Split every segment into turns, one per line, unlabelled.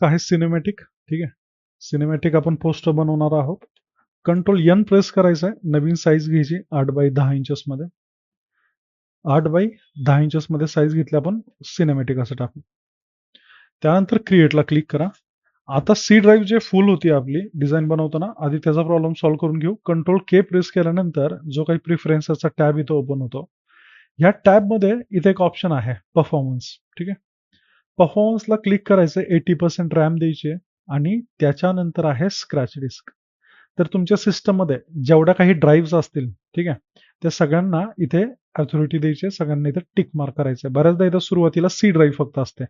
आहे सिनेमॅटिक. ठीक आहे, सिनेमॅटिक आपण पोस्टर बनवणार आहोत. कंट्रोल एन प्रेस करायचं आहे. नवीन साईज घ्यायची 8x10 इंचेस मध्ये. 8x10 इंचेस मध्ये साईज घेतली आपण, सिनेमॅटिक असं टाकू. त्यानंतर क्रिएटला क्लिक करा. आता सी ड्राईव्ह जे फुल होती आपली डिझाईन बनवताना, आधी त्याचा प्रॉब्लेम सॉल्व्ह करून घेऊ. कंट्रोल के प्रेस केल्यानंतर जो काही प्रिफरन्सचा टॅब इथं ओपन होतो. ह्या टॅबमध्ये इथे एक ऑप्शन आहे परफॉर्मन्स. ठीक आहे, परफॉर्मन्सला क्लिक करायचं, 80% रॅम द्यायची आणि त्याच्यानंतर आहे स्क्रॅच डिस्क. तर तुमच्या सिस्टममध्ये जेवढ्या काही ड्राईव्ह असतील, ठीक आहे, त्या सगळ्यांना इथे अथॉरिटी द्यायची, सगळ्यांना इथे टिक मार्क करायचं. बऱ्याचदा इथं सुरुवातीला सी ड्राईव्ह फक्त असते.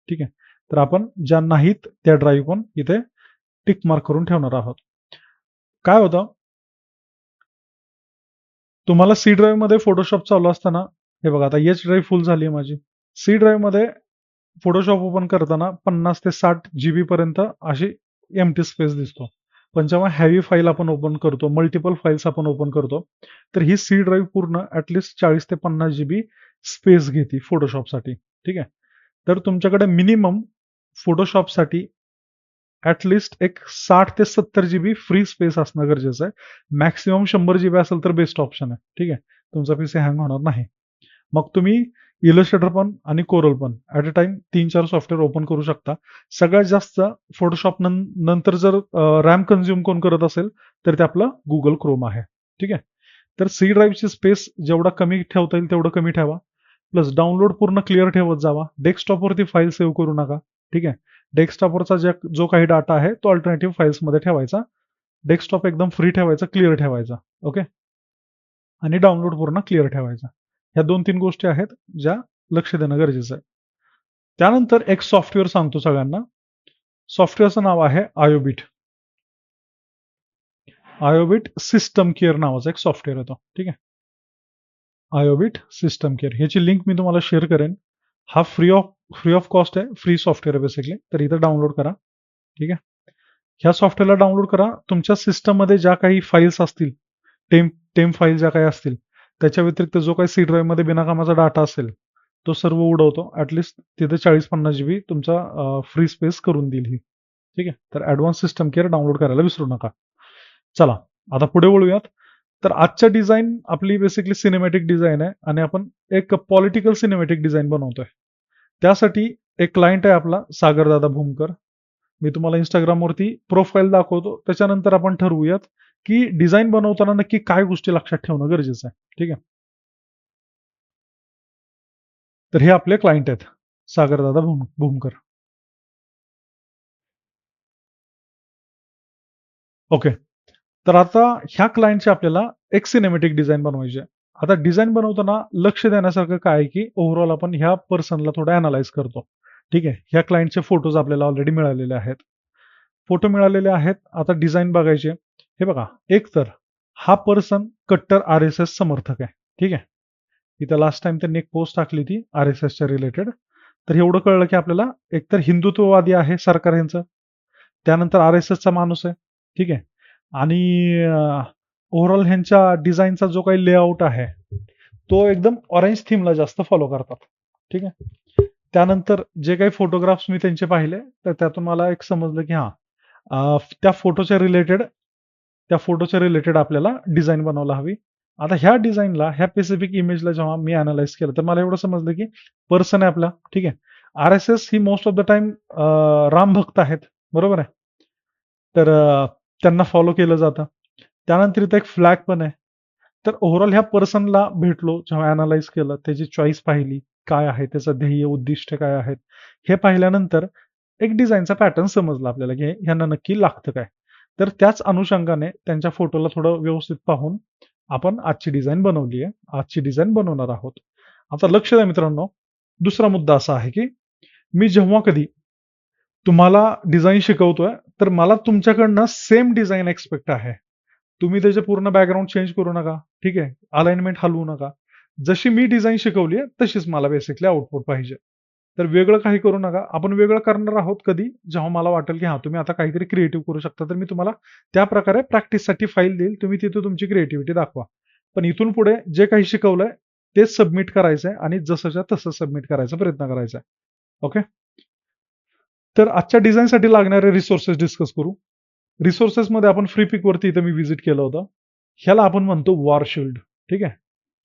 ठीक आहे, तर आपण ज्या नाहीत त्या ड्राईव्ह पण इथे टिक मार्क करून ठेवणार आहोत. काय होतं, तुम्हाला सी ड्राईव्ह मध्ये फोटोशॉप चालू असताना, हे बघा आता एच ड्राईव्ह फुल झाली आहे माझी. सी ड्राईव्ह मध्ये फोटोशॉप ओपन करताना 50 ते 60 GB पर्यंत अशी एम्प्टी स्पेस दिसतो. पण जेव्हा हेवी फाईल आपण ओपन करतो, मल्टिपल फाईल्स आपण ओपन करतो, तर ही सी ड्राईव्ह पूर्ण ऍटलिस्ट 40 ते 50 GB स्पेस घेते फोटोशॉपसाठी. ठीक आहे, तर तुमच्याकडे मिनिमम फोटोशॉपसाठी ऍटलिस्ट एक 60 ते 70 GB फ्री स्पेस असणं गरजेचं आहे. मॅक्सिमम 100 GB असेल तर बेस्ट ऑप्शन आहे. ठीक आहे, तुमचा पीसी हँग होणार नाही. मग तुम्ही इलस्ट्रेटर पण आणि कोरल पण at a time 3-4 software open करू शकता. सगळ्यात जास्त फोटोशॉप नंतर जर रॅम कन्झ्युम कोण करत असेल तर ते आपलं गुगल क्रोम आहे. ठीक आहे, तर सी ड्राईव्हची स्पेस जेवढा कमी ठेवता येईल तेवढं कमी ठेवा. प्लस डाउनलोड पूर्ण क्लिअर ठेवत जावा. डेस्कटॉपवरती फाईल सेव्ह करू नका. ठीक आहे, डेस्कटॉपवरचा जो काही डाटा आहे तो अल्टरनेटिव्ह फाईल्समध्ये ठेवायचा. डेस्कटॉप एकदम फ्री ठेवायचा, क्लिअर ठेवायचा. ओके, आणि डाउनलोड पूर्ण क्लिअर ठेवायचा. ह्या 2-3 गोष्टी आहेत ज्या लक्ष देणं गरजेचं आहे. त्यानंतर एक सॉफ्टवेअर सांगतो सगळ्यांना. सॉफ्टवेअरचं नाव आहे आयोबिट. आयोबिट सिस्टम केअर नावाचा एक सॉफ्टवेअर येतो. ठीक आहे, आयोबिट सिस्टम केअर ह्याची लिंक मी तुम्हाला शेअर करेन. हा फ्री ऑफ कॉस्ट आहे, फ्री सॉफ्टवेअर आहे बेसिकली. तर इथं डाउनलोड करा. ठीक आहे, ह्या सॉफ्टवेअरला डाउनलोड करा. तुमच्या सिस्टममध्ये ज्या काही फाईल्स असतील, टेम्प टेम्प फाईल ज्या काही असतील, त्याच्या व्यतिरिक्त जो काही सी ड्राईव्हमध्ये बिनाकामाचा डाटा असेल तो सर्व उडवतो. ऍटलिस्ट तिथे 40-50 GB तुमचा फ्री स्पेस करून देईल ही. ठीक आहे, तर ऍडव्हान्स सिस्टम केअर डाउनलोड करायला विसरू नका. चला, आता पुढे वळूयात. तर आजच्या डिझाईन आपली बेसिकली सिनेमॅटिक डिझाईन आहे आणि आपण एक पॉलिटिकल सिनेमॅटिक डिझाईन बनवतोय. त्यासाठी एक क्लायंट आहे आपला सागरदादा भूमकर. मी तुम्हाला इंस्टाग्रामवरती प्रोफाईल दाखवतो, त्याच्यानंतर आपण ठरवूयात की डिझाईन बनवताना नक्की काय गोष्टी लक्षात ठेवणं गरजेचं आहे. ठीक आहे, तर हे आपले क्लायंट आहेत, सागरदादा भूमकर. ओके, तर आता ह्या क्लायंटची आपल्याला एक सिनेमॅटिक डिझाईन बनवायची आहे. आता डिझाईन बनवताना लक्ष देण्यासारखं काय आहे की ओव्हरऑल आपण ह्या पर्सनला थोडं अनालाइज करतो. ठीक आहे, ह्या क्लायंटचे फोटोज आपल्याला ऑलरेडी मिळालेले आहेत. फोटो मिळालेले आहेत. आता डिझाईन बघायचे. हे बघा, एक तर हा पर्सन कट्टर RSS समर्थक आहे. ठीक आहे, इथं लास्ट टाइम त्यांनी एक पोस्ट टाकली ती RSSच्या रिलेटेड. तर एवढं कळलं की आपल्याला एकतर हिंदुत्ववादी आहे सरकार यांचं, त्यानंतर RSSचा माणूस आहे. ठीक आहे, आणि ओव्हरऑल ह्यांच्या डिझाईनचा जो काही लेआउट आहे तो एकदम ऑरेंज थीमला जास्त फॉलो करतात. ठीक आहे, त्यानंतर जे काही फोटोग्राफ्स मी त्यांचे पाहिले तर त्यातून मला एक समजलं की त्या फोटोच्या रिलेटेड आपल्याला डिझाईन बनवायला हवी. आता ह्या डिझाईनला, ह्या स्पेसिफिक इमेजला जेव्हा मी अनालाइज केलं तर मला एवढं समजलं की पर्सन आहे आपला. ठीक आहे, RSS he most of the time Ram भक्त आहेत, बरोबर आहे. तर त्यांना फॉलो केलं जातं. त्यानंतर इथं एक फ्लॅग पण आहे. तर ओव्हरऑल ह्या पर्सनला भेटलो, जेव्हा अनालाइज केलं, त्याची चॉईस पाहिली, काय आहे त्याचं ध्येय, उद्दिष्ट काय आहेत, हे पाहिल्यानंतर एक डिझाईनचा पॅटर्न समजला आपल्याला की ह्यांना नक्की लागतं काय. तर त्याच अनुषंगाने त्यांच्या फोटोला थोडं व्यवस्थित पाहून आपण आजची डिझाईन बनवली आहे. आजची डिझाईन बनवणार आहोत. आता लक्ष द्या मित्रांनो, दुसरा मुद्दा असा आहे की मी जेव्हा कधी तुम्हाला डिझाईन शिकवतोय, तर मला तुमच्याकडनं सेम डिझाईन एक्सपेक्ट आहे. तुम्ही त्याचे पूर्ण बॅकग्राऊंड चेंज करू नका. ठीक आहे, अलाइनमेंट हलवू नका. जशी मी डिझाईन शिकवली आहे तशीच मला बेसिकली आउटपुट पाहिजे. तर वेगळं काही करू नका. आपण वेगळं करणार आहोत कधी, जेव्हा मला वाटेल की तुम्ही आता काहीतरी क्रिएटिव्ह करू शकता, तर मी तुम्हाला त्या प्रकारे प्रॅक्टिससाठी फाईल देईल. तुम्ही तिथे तुमची क्रिएटिव्हिटी दाखवा. पण इथून पुढे जे काही शिकवलंय तेच सबमिट करायचंय आणि जसंच्या तसं सबमिट करायचा प्रयत्न करायचा आहे. ओके. तर आजच्या डिझाईनसाठी लागणारे रिसोर्सेस डिस्कस करू. रिसोर्सेसमध्ये आपण फ्री पिकवरती इथं मी व्हिजिट केलं होतं. ह्याला आपण म्हणतो वॉर शिल्ड. ठीक आहे.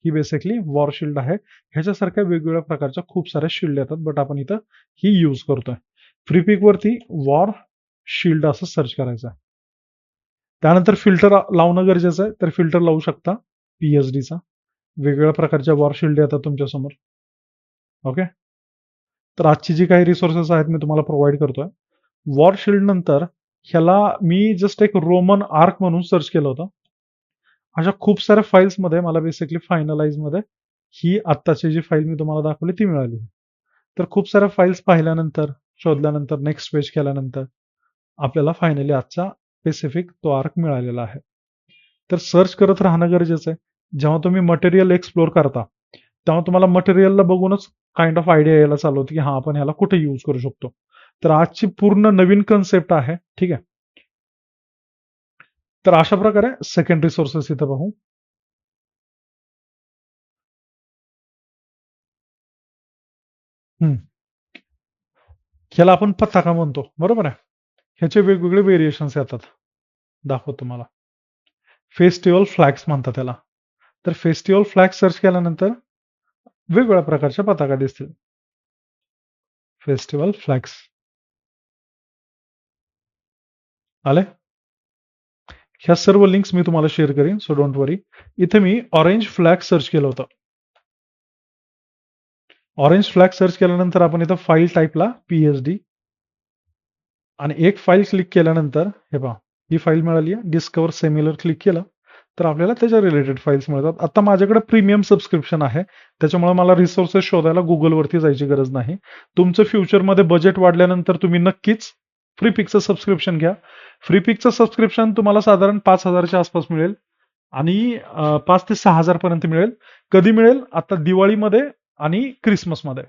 ही बेसिकली वॉर शिल्ड आहे. ह्याच्यासारख्या वेगवेगळ्या प्रकारच्या खूप साऱ्या शिल्ड येतात, बट आपण इथं ही यूज करतोय. फ्री पिकवरती वॉर शिल्ड असं सर्च करायचं आहे. त्यानंतर फिल्टर लावणं गरजेचं आहे, तर फिल्टर लावू शकता पीएचडीचा. वेगवेगळ्या प्रकारच्या वॉर शिल्ड येतात तुमच्यासमोर. ओके. तर आजची जी काही रिसोर्सेस आहेत मी तुम्हाला प्रोव्हाइड करतोय. वॉर शिल्ड नंतर ह्याला मी जस्ट एक रोमन आर्क म्हणून सर्च केलं होतं. अशा खूप साऱ्या फाईल्समध्ये मला बेसिकली फायनलाइजमध्ये ही आत्ताची जी फाईल मी तुम्हाला दाखवली ती मिळाली. तर खूप साऱ्या फाईल्स पाहिल्यानंतर, शोधल्यानंतर, नेक्स्ट पेज केल्यानंतर आपल्याला फायनली आजचा स्पेसिफिक तो आर्क मिळालेला आहे. तर सर्च करत राहणं गरजेचं आहे. जेव्हा तुम्ही मटेरियल एक्सप्लोर करता, तेव्हा तुम्हाला मटेरियलला बघूनच काइंड ऑफ आयडिया यायला चालू होती, की हां, आपण ह्याला कुठे यूज करू शकतो. तर आजची पूर्ण नवीन कन्सेप्ट आहे. ठीक आहे. तर अशा प्रकारे सेकंड रिसोर्सेस इथं पाहू. हं. ह्याला आपण पताका म्हणतो. बरोबर आहे. ह्याचे वेगवेगळे व्हेरिएशन्स येतात. दाखवतो तुम्हाला. फेस्टिव्हल फ्लॅग्स म्हणतात त्याला. तर फेस्टिव्हल फ्लॅग सर्च केल्यानंतर वेगवेगळ्या प्रकारच्या पताका दिसतील. फेस्टिव्हल फ्लॅग्स आले? ह्या सर्व लिंक्स मी तुम्हाला शेअर करीन, सो डोंट वरी. इथे मी ऑरेंज फ्लॅग सर्च केलं होतं. ऑरेंज फ्लॅग सर्च केल्यानंतर आपण इथं फाईल टाईपला पीएचडी आणि एक फाईल क्लिक केल्यानंतर हे पहा, ही फाईल मिळाली आहे. डिस्कवर सिमिलर क्लिक केलं, तर आपल्याला त्याच्या रिलेटेड फाईल्स मिळतात. आता माझ्याकडे प्रीमियम सबस्क्रिप्शन आहे. त्याच्यामुळे मला रिसोर्सेस शोधायला Googleवरती जायची गरज नाही. तुमचं फ्युचरमध्ये बजेट वाढल्यानंतर तुम्ही नक्कीच फ्री पिकचं सबस्क्रिप्शन घ्या. फ्री पिकचं सबस्क्रिप्शन तुम्हाला साधारण 5,000च्या आसपास मिळेल आणि 5 ते 6,000 पर्यंत मिळेल. कधी मिळेल? आता दिवाळीमध्ये आणि क्रिसमसमध्ये.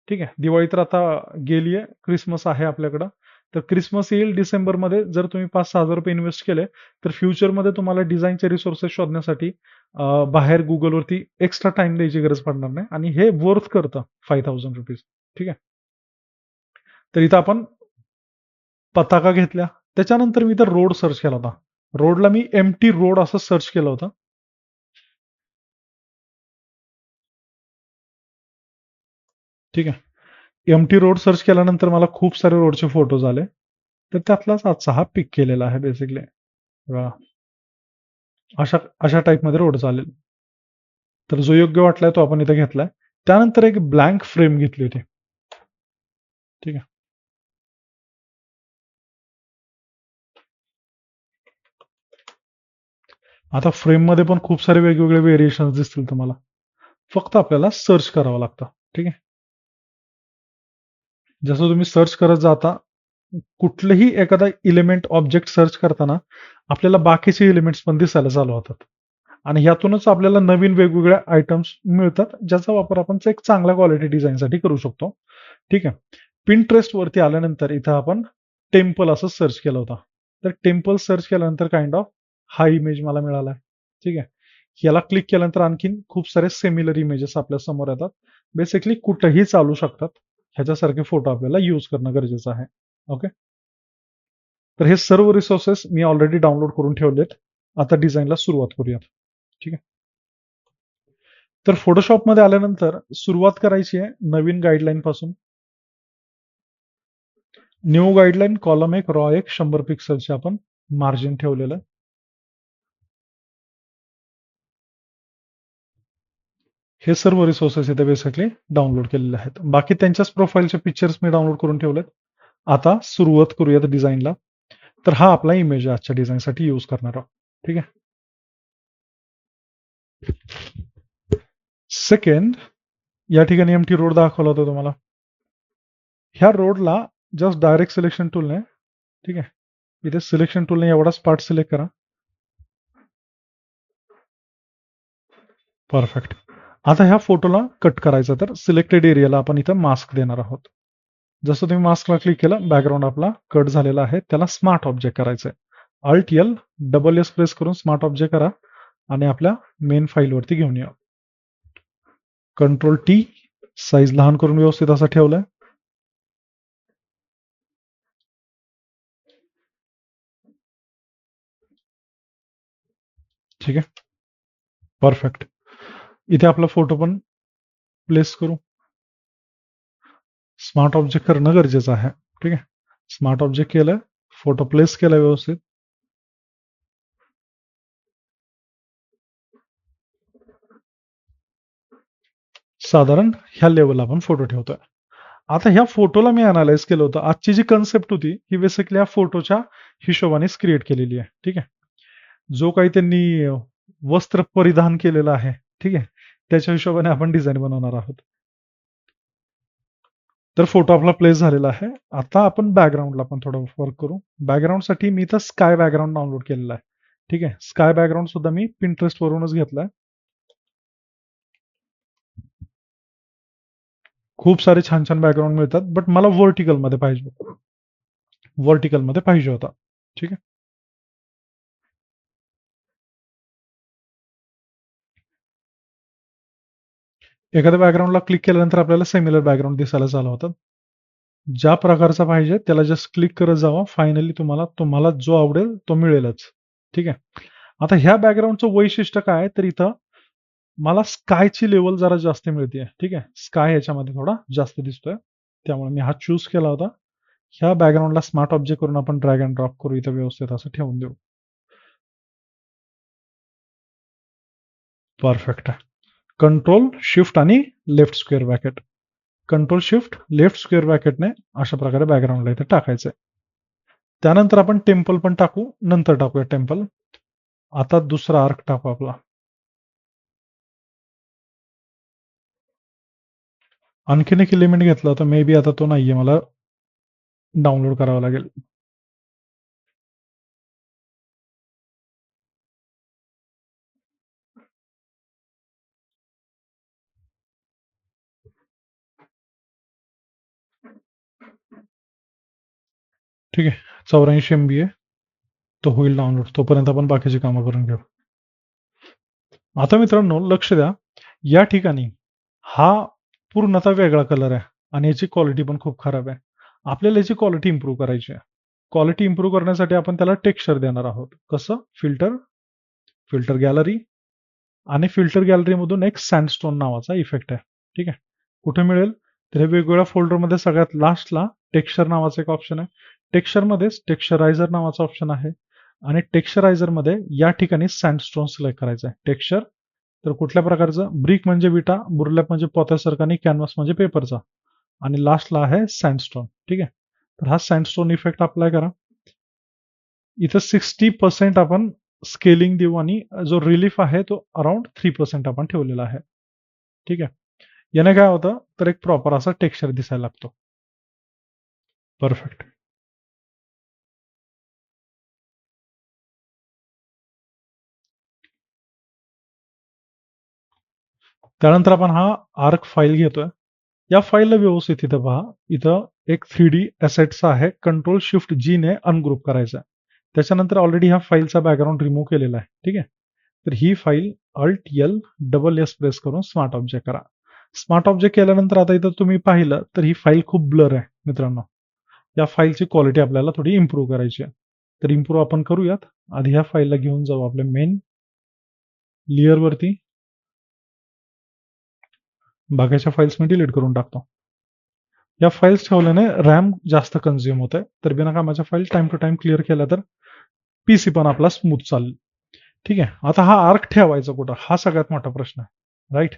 ठीक आहे. दिवाळी तर आता गेली आहे. क्रिसमस आहे आपल्याकडं. तर क्रिसमस येईल डिसेंबरमध्ये. जर तुम्ही ₹5,000-6,000 इन्व्हेस्ट केले, तर फ्युचरमध्ये तुम्हाला डिझाईनचे रिसोर्सेस शोधण्यासाठी बाहेर Googleवरती एक्स्ट्रा टाईम द्यायची गरज पडणार नाही आणि हे वर्थ करतं ₹5,000. ठीक आहे. तर इथं आपण पताका घेतल्या. त्याच्यानंतर मी इथं रोड सर्च केला होता. रोडला मी एम्प्टी रोड असं सर्च केलं होतं. ठीक आहे. एम्प्टी रोड सर्च केल्यानंतर मला खूप सारे रोडचे फोटोज आले. तर त्यातलाच आजचा हा पिक केलेला आहे बेसिकली. बघा. अशा अशा टाईपमध्ये रोड चालेल. तर जो योग्य वाटलाय तो आपण इथे घेतलाय. त्यानंतर एक ब्लँक फ्रेम घेतली होती. ठीक आहे. आता फ्रेममध्ये पण खूप सारे वेगवेगळे व्हेरिएशन्स दिसतील तुम्हाला. फक्त आपल्याला सर्च करावं लागतं. ठीक आहे. जसं तुम्ही सर्च करत जाता, कुठलंही एखादा एलिमेंट, ऑब्जेक्ट सर्च करताना आपल्याला बाकीचे एलिमेंट्स पण दिसायला चालू होतात. आणि ह्यातूनच आपल्याला नवीन वेगवेगळ्या आयटम्स मिळतात, ज्याचा वापर आपण एक चांगल्या क्वालिटी डिझाईनसाठी करू शकतो. ठीक आहे. Pinterest वरती आल्यानंतर इथं आपण टेम्पल असं सर्च केलं होतं. तर टेम्पल सर्च केल्यानंतर काइंड ऑफ हा इमेज मला मिळाला. ठीक आहे. याला क्लिक केल्यानंतर आणखीन खूप सारे सिमिलर इमेजेस आपल्या समोर येतात. बेसिकली कुठेही चालू शकतात. ह्याच्यासारखे फोटो आपल्याला यूज करणं गरजेचं आहे. ओके. तर हे सर्व रिसोर्सेस मी ऑलरेडी डाउनलोड करून ठेवलेत. आता डिझाईनला सुरुवात करूयात. ठीक आहे. तर फोटोशॉपमध्ये आल्यानंतर सुरुवात करायची आहे नवीन गाईडलाईन पासून. न्यू गाईडलाईन कॉलम एक, रॉ एक, 100 पिक्सलचे आपण मार्जिन ठेवलेलं आहे. हे सर्व रिसोर्सेस इथे बेसिकली डाउनलोड केलेले आहेत. बाकी त्यांच्याच प्रोफाईलचे पिक्चर्स मी डाउनलोड करून ठेवलेत. आता सुरुवात करूयात डिझाईनला. तर हा आपला इमेज आहे आजच्या डिझाईनसाठी यूज करणार आहोत. ठीक आहे. सेकंड, या ठिकाणी एमटी रोड दाखवला होता तुम्हाला. ह्या रोडला जस्ट डायरेक्ट सिलेक्शन टूलने, ठीक आहे, इथे सिलेक्शन टूलने एवढाच पार्ट सिलेक्ट करा. परफेक्ट. आता ह्या फोटोला कट करायचं, तर सिलेक्टेड एरियाला आपण इथं मास्क देणार आहोत. जसं तुम्ही मास्कला क्लिक केलं, बॅकग्राऊंड आपला कट झालेला आहे. त्याला स्मार्ट ऑब्जेक्ट करायचं आहे. Alt L, double S press करून स्मार्ट ऑब्जेक्ट करा आणि आपल्या मेन फाईलवरती घेऊन या. कंट्रोल टी, साईज लहान करून व्यवस्थित असा ठेवलाय. ठीक आहे, परफेक्ट. इथे आपला फोटो पण प्लेस करू. स्मार्ट ऑब्जेक्ट करणं गरजेचं आहे. ठीक आहे, स्मार्ट ऑब्जेक्ट केलं, फोटो प्लेस केला व्यवस्थित. साधारण ह्या लेवलला आपण फोटो ठेवतोय. आता ह्या फोटोला मी अनालाइज केलं होतं. आजची जी कन्सेप्ट होती ही बेसिकली ह्या फोटोच्या हिशोबानेच क्रिएट केलेली आहे. ठीक आहे, जो काही त्यांनी वस्त्र परिधान केलेलं आहे, ठीक आहे, त्याच्या हिशोबाने आपण डिझाईन बनवणार आहोत. तर फोटो आपला प्लेस झालेला आहे. आता आपण बॅकग्राऊंडला पण थोडं वर्क करू. बॅकग्राऊंडसाठी मी तर स्काय बॅकग्राऊंड डाउनलोड केलेला आहे. ठीक आहे, स्काय बॅकग्राऊंड सुद्धा मी Pinterest वरूनच घेतलाय. खूप सारे छान छान बॅकग्राऊंड मिळतात, बट मला व्हर्टिकलमध्ये पाहिजे. व्हर्टिकलमध्ये पाहिजे होता. ठीक आहे, एखाद्या बॅकग्राऊंडला क्लिक केल्यानंतर आपल्याला सिमिलर बॅकग्राऊंड दिसायला चालू होतात. ज्या प्रकारचा पाहिजे त्याला जस्ट क्लिक करत जावा. फायनली तुम्हाला तुम्हाला जो आवडेल तो मिळेलच. ठीक आहे. आता ह्या बॅकग्राऊंडचं वैशिष्ट्य काय तर इथं मला स्कायची लेवल जरा जास्त मिळते. ठीक आहे, स्काय ह्याच्यामध्ये थोडा जास्त दिसतोय. त्यामुळे मी हा चूज केला होता. ह्या बॅकग्राऊंडला स्मार्ट ऑब्जेक्ट करून आपण ड्रॅग अँड ड्रॉप करू, इथं व्यवस्थित असं ठेवून देऊ. परफेक्ट आहे. कंट्रोल शिफ्ट आणि left square bracket, control shift left square ब्रॅकेटने अशा प्रकारे बॅकग्राऊंडला इथे टाकायचंय. त्यानंतर आपण टेम्पल पण टाकू, नंतर टाकूया टेम्पल. आता दुसरा आर्क टाकू आपला. आणखीन एक एलिमेंट घेतला होता, मे बी आता तो नाहीये, मला डाउनलोड करावा लागेल. ठीक आहे, 84 MB आहे, तो होईल डाउनलोड. तोपर्यंत आपण बाकीची कामं करून घेऊ. आता मित्रांनो लक्ष द्या, या ठिकाणी हा पूर्णतः वेगळा कलर आहे आणि याची क्वालिटी पण खूप खराब आहे. आपल्याला याची क्वालिटी इम्प्रूव्ह करायची आहे. क्वालिटी इम्प्रूव्ह करण्यासाठी आपण त्याला टेक्स्चर देणार आहोत. कसं? फिल्टर, फिल्टर गॅलरी आणि फिल्टर गॅलरीमधून एक सँडस्टोन नावाचा इफेक्ट आहे. ठीक आहे, कुठे मिळेल तर हे वेगवेगळ्या फोल्डरमध्ये सगळ्यात लास्टला टेक्स्चर नावाचं एक ऑप्शन आहे. टेक्स्चरमध्येच टेक्स्चरायझर नावाचा ऑप्शन आहे आणि टेक्स्चरायझरमध्ये या ठिकाणी सँडस्टोन सिलेक्ट करायचं आहे. टेक्स्चर तर कुठल्या प्रकारचं? ब्रिक म्हणजे विटा, बुरलॅप म्हणजे पोत्यासारखा आणि कॅनव्हास म्हणजे पेपरचा आणि लास्टला आहे सँडस्टोन. ठीक आहे, तर हा सँडस्टोन इफेक्ट अप्लाय करा. इथं 60% आपण स्केलिंग देऊ आणि जो रिलीफ आहे तो अराउंड 3% आपण ठेवलेला आहे. ठीक आहे, याने काय होतं तर एक प्रॉपर असा टेक्स्चर दिसायला लागतो. परफेक्ट. त्यानंतर आपण हा आर्क फाईल घेतोय. या फाईलला व्यवस्थित इथं पहा. इथं एक 3D ॲसेटचा आहे. कंट्रोल शिफ्ट जी ने अनग्रुप करायचा आहे. त्याच्यानंतर ऑलरेडी ह्या फाईलचा बॅकग्राऊंड रिमूव्ह केलेला आहे. ठीक आहे, तर ही file alt L double S press करून स्मार्ट ऑब्जेक्ट करा. स्मार्ट ऑब्जेक्ट केल्यानंतर आता इथं तुम्ही पाहिलं तर ही फाईल खूप ब्लर आहे मित्रांनो. या फाईलची क्वालिटी आपल्याला थोडी इम्प्रूव्ह करायची आहे. तर इम्प्रूव्ह आपण करूयात. आधी ह्या फाईलला घेऊन जाऊ आपल्या मेन लेअरवरती. बाकीच्या फाईल्स मी डिलीट करून टाकतो. या फाईल्स ठेवल्याने रॅम जास्त कन्झ्युम होत आहे. तर बिनकामाच्या file time to time clear केल्या तर पीसी पण आपला स्मूथ चालेल. ठीक आहे, आता हा आर्क ठेवायचा कुठं हा सगळ्यात मोठा प्रश्न आहे. राईट,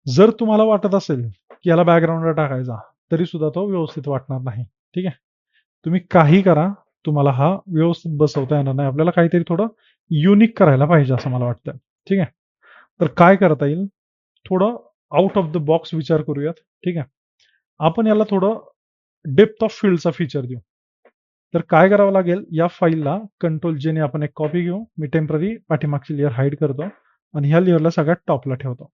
जर तुम्हाला वाटत असेल की याला बॅकग्राऊंडला टाकायचा तरी सुद्धा तो व्यवस्थित वाटणार नाही. ठीक आहे, तुम्ही काही करा, तुम्हाला हा व्यवस्थित बसवता येणार नाही. आपल्याला काहीतरी थोडं युनिक करायला पाहिजे असं मला वाटतं. ठीक आहे, तर काय करता येईल? थोडं आउट ऑफ द बॉक्स विचार करूयात. ठीक आहे, आपण याला थोडं डेप्थ ऑफ फील्डचा फीचर देऊ. तर काय करावं लागेल? या फाईलला कंट्रोल जेने आपण एक कॉपी घेऊ. मी टेम्पररी पाठीमागची लेअर हाईड करतो आणि ह्या लेअरला सगळ्यात टॉपला ठेवतो.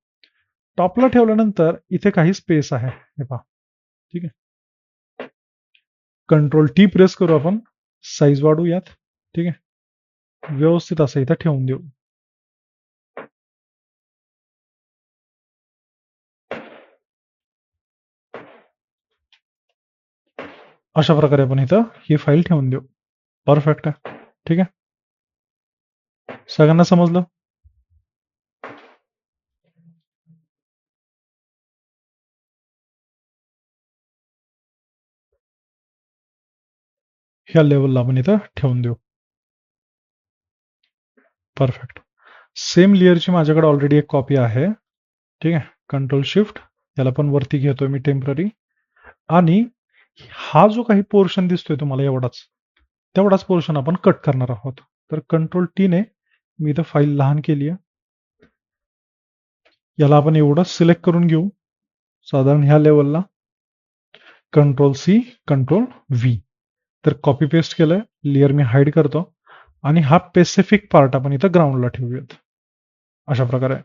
टॉपला ठेवल्यानंतर इथे काही स्पेस आहे, हे पहा. ठीक आहे, कंट्रोल टी प्रेस करू आपण, साईज वाढवूयात. ठीक आहे, व्यवस्थित असं इथं ठेवून देऊ. अशा प्रकारे आपण इथं ही फाईल ठेवून देऊ. परफेक्ट आहे. ठीक आहे, सगळ्यांना समजलं? ह्या लेवलला आपण इथं ठेवून देऊ. परफेक्ट. सेम लेअरची माझ्याकडे ऑलरेडी एक कॉपी आहे. ठीक आहे. कंट्रोल शिफ्ट याला पण वरती घेतोय मी टेम्पररी. आणि हा जो काही पोर्शन दिसतोय तुम्हाला एवढाच, तेवढाच पोर्शन आपण कट करणार आहोत. तर कंट्रोल टी ने मी इथं फाईल लहान केली आहे. याला आपण एवढं सिलेक्ट करून घेऊ साधारण ह्या लेवलला. Control C, control V. तर कॉपी पेस्ट केलंय. लेअर मी हाईड करतो आणि हा स्पेसिफिक पार्ट आपण इथं ग्राउंडला ठेवूयात. अशा प्रकारे.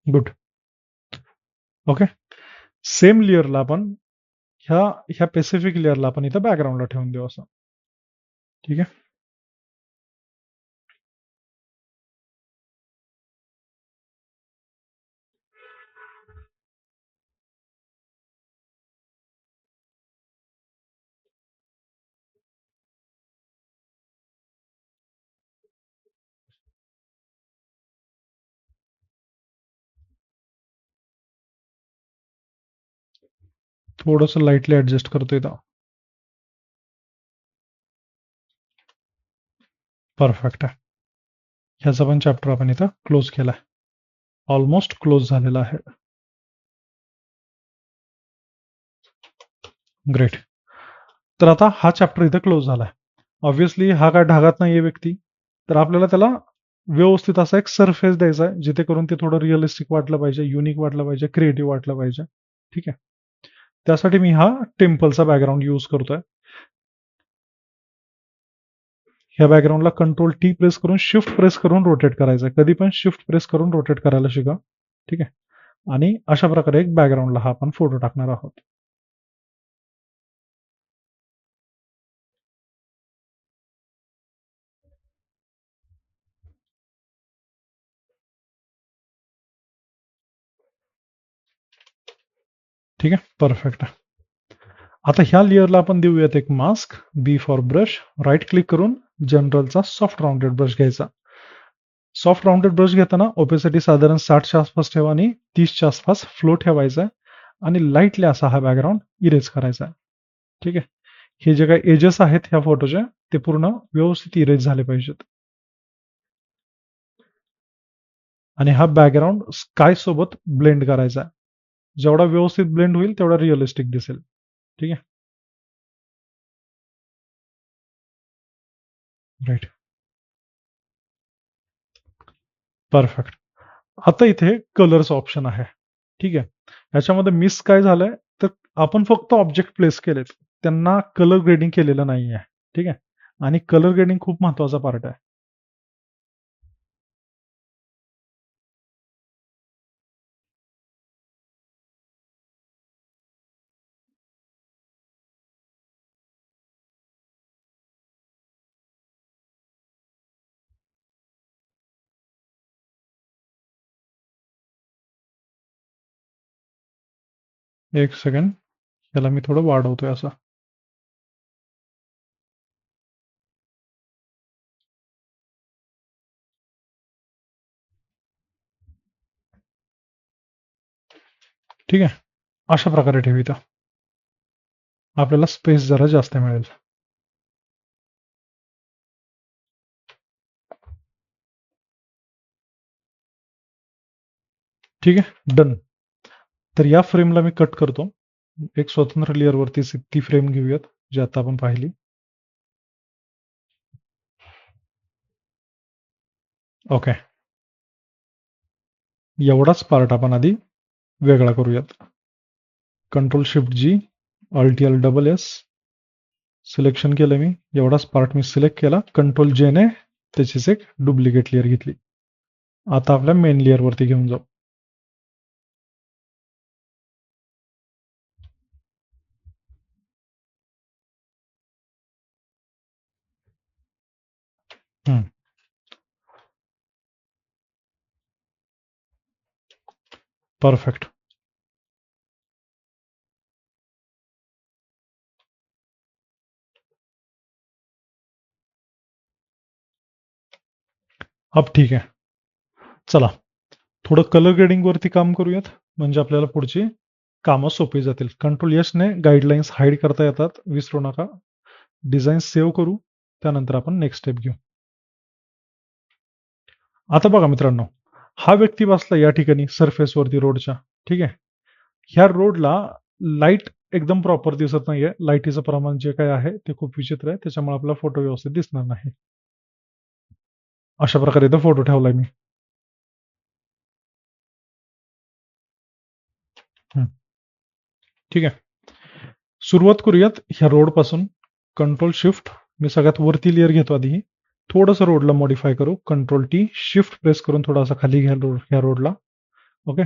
गुड. ओके. सेम लेअरला आपण ह्या ह्या स्पेसिफिक लेअरला आपण इथं बॅकग्राऊंडला ठेवून देऊ असं. ठीक आहे. थोडंसं लाईटली ऍडजस्ट करतो इथं. परफेक्ट आहे. ह्याचा पण चॅप्टर आपण इथं क्लोज केला. ऑलमोस्ट क्लोज झालेला आहे. ग्रेट. तर आता हा चॅप्टर इथं क्लोज झालाय. ऑब्व्हियसली हा काय ढागात नाहीये व्यक्ती, तर आपल्याला त्याला व्यवस्थित असा एक सरफेस द्यायचा आहे, जिथे करून ते थोडं रिअलिस्टिक वाटलं पाहिजे, युनिक वाटलं पाहिजे, क्रिएटिव्ह वाटलं पाहिजे. ठीक आहे. त्यासाठी मी हा टेम्पलचा बॅकग्राऊंड यूज करतोय. ह्या बॅकग्राऊंडला कंट्रोल टी प्रेस करून शिफ्ट प्रेस करून रोटेट करायचं आहे. कधी पण शिफ्ट प्रेस करून रोटेट करायला शिका. ठीक आहे. आणि अशा प्रकारे एक बॅकग्राऊंडला हा आपण फोटो टाकणार आहोत. ठीक आहे. परफेक्ट आहे. आता ह्या लेअरला आपण देऊयात एक mask. B for brush. Right click करून जनरलचा सॉफ्ट राउंडेड ब्रश घ्यायचा. सॉफ्ट राउंडेड ब्रश घेताना ओपेसिटी साधारण 60च्या आसपास ठेवा आणि 30च्या आसपास फ्लो ठेवायचा आहे. आणि लाईटली असा हा बॅकग्राऊंड इरेज करायचा आहे. ठीक आहे. हे जे काही एजेस आहेत ह्या फोटोचे, ते पूर्ण व्यवस्थित इरेज झाले पाहिजेत. आणि हा बॅकग्राऊंड स्काय सोबत ब्लेंड करायचा आहे. जेवढा व्यवस्थित ब्लेंड होईल तेवढा रिअलिस्टिक दिसेल. ठीक आहे. राईट. परफेक्ट. आता इथे कलर्स ऑप्शन आहे. ठीक आहे. ह्याच्यामध्ये मिस काय झालंय, तर आपण फक्त ऑब्जेक्ट प्लेस केलेत. त्यांना कलर ग्रेडिंग केलेलं नाहीये. ठीक आहे. आणि कलर ग्रेडिंग खूप महत्वाचा पार्ट आहे. एक सेकंड. याला मी थोडं वाढवतोय असं. ठीक आहे. अशा प्रकारे ठेविता. आपल्याला स्पेस जरा जास्त मिळेल. ठीक आहे. डन. तर या फ्रेमला मी कट करतो. एक स्वतंत्र लेअरवरती ती फ्रेम घेऊयात, जी आता आपण पाहिली. ओके. एवढाच पार्ट आपण आधी वेगळा करूयात. Control shift G, alt L double S. Selection केलं मी. एवढाच पार्ट मी सिलेक्ट केला. कंट्रोल जे ने त्याचीच एक डुप्लिकेट लेअर घेतली. आता आपल्या मेन लेअरवरती घेऊन जाऊ. परफेक्ट. अब ठीक आहे. चला, थोडं कलर ग्रेडिंग वरती काम करूयात, म्हणजे आपल्याला पुढची कामं सोपी जातील. कंट्रोल एसने गाईडलाईन्स हाईड करता येतात, विसरू नका. डिझाईन सेव्ह करू, त्यानंतर आपण नेक्स्ट स्टेप घेऊ. आता बघा मित्रांनो, हा व्यक्ती बसला या ठिकाणी सरफेसवरती रोडच्या, ठीक आहे. ह्या रोडला लाईट एकदम प्रॉपर दिसत नाहीये. लाईटीचं प्रमाण जे काही आहे ते खूप विचित्र आहे. त्याच्यामुळे आपला फोटो व्यवस्थित दिसणार नाही. अशा प्रकारे इथं फोटो ठेवलाय मी. हं, ठीक आहे. सुरुवात करूयात ह्या रोडपासून. कंट्रोल शिफ्ट, मी सगळ्यात वरती लेयर घेतो आधी. थोडंसं रोडला मॉडिफाय करू. कंट्रोल टी, शिफ्ट प्रेस करून थोडासा खाली घ्या ह्या रोडला. ओके.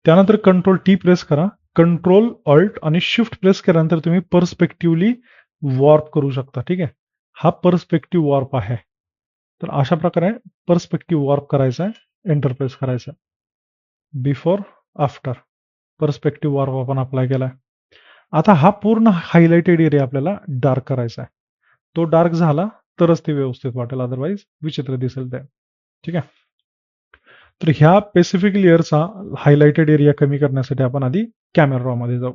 त्यानंतर कंट्रोल टी प्रेस करा. कंट्रोल ऑल्ट आणि शिफ्ट प्रेस केल्यानंतर तुम्ही पर्स्पेक्टिव्हली वॉर्प करू शकता. ठीक आहे. हा पर्स्पेक्टिव्ह वॉर्प आहे. तर अशा प्रकारे पर्स्पेक्टिव्ह वॉर्प करायचा आहे. एंटर प्रेस करायचं. बिफोर, आफ्टर पर्स्पेक्टिव्ह वॉर्प आपण अप्लाय केलाय. आता हा पूर्ण हायलाइटेड एरिया आपल्याला डार्क करायचा आहे. तो डार्क झाला तरच ते व्यवस्थित वाटेल, अदरवाईज विचित्र दिसेल ते. ठीक आहे. तर ह्या पेसिफिक लेअरचा हायलाइटेड एरिया कमी करण्यासाठी आपण आधी कॅमेरा रॉ मध्ये जाऊ.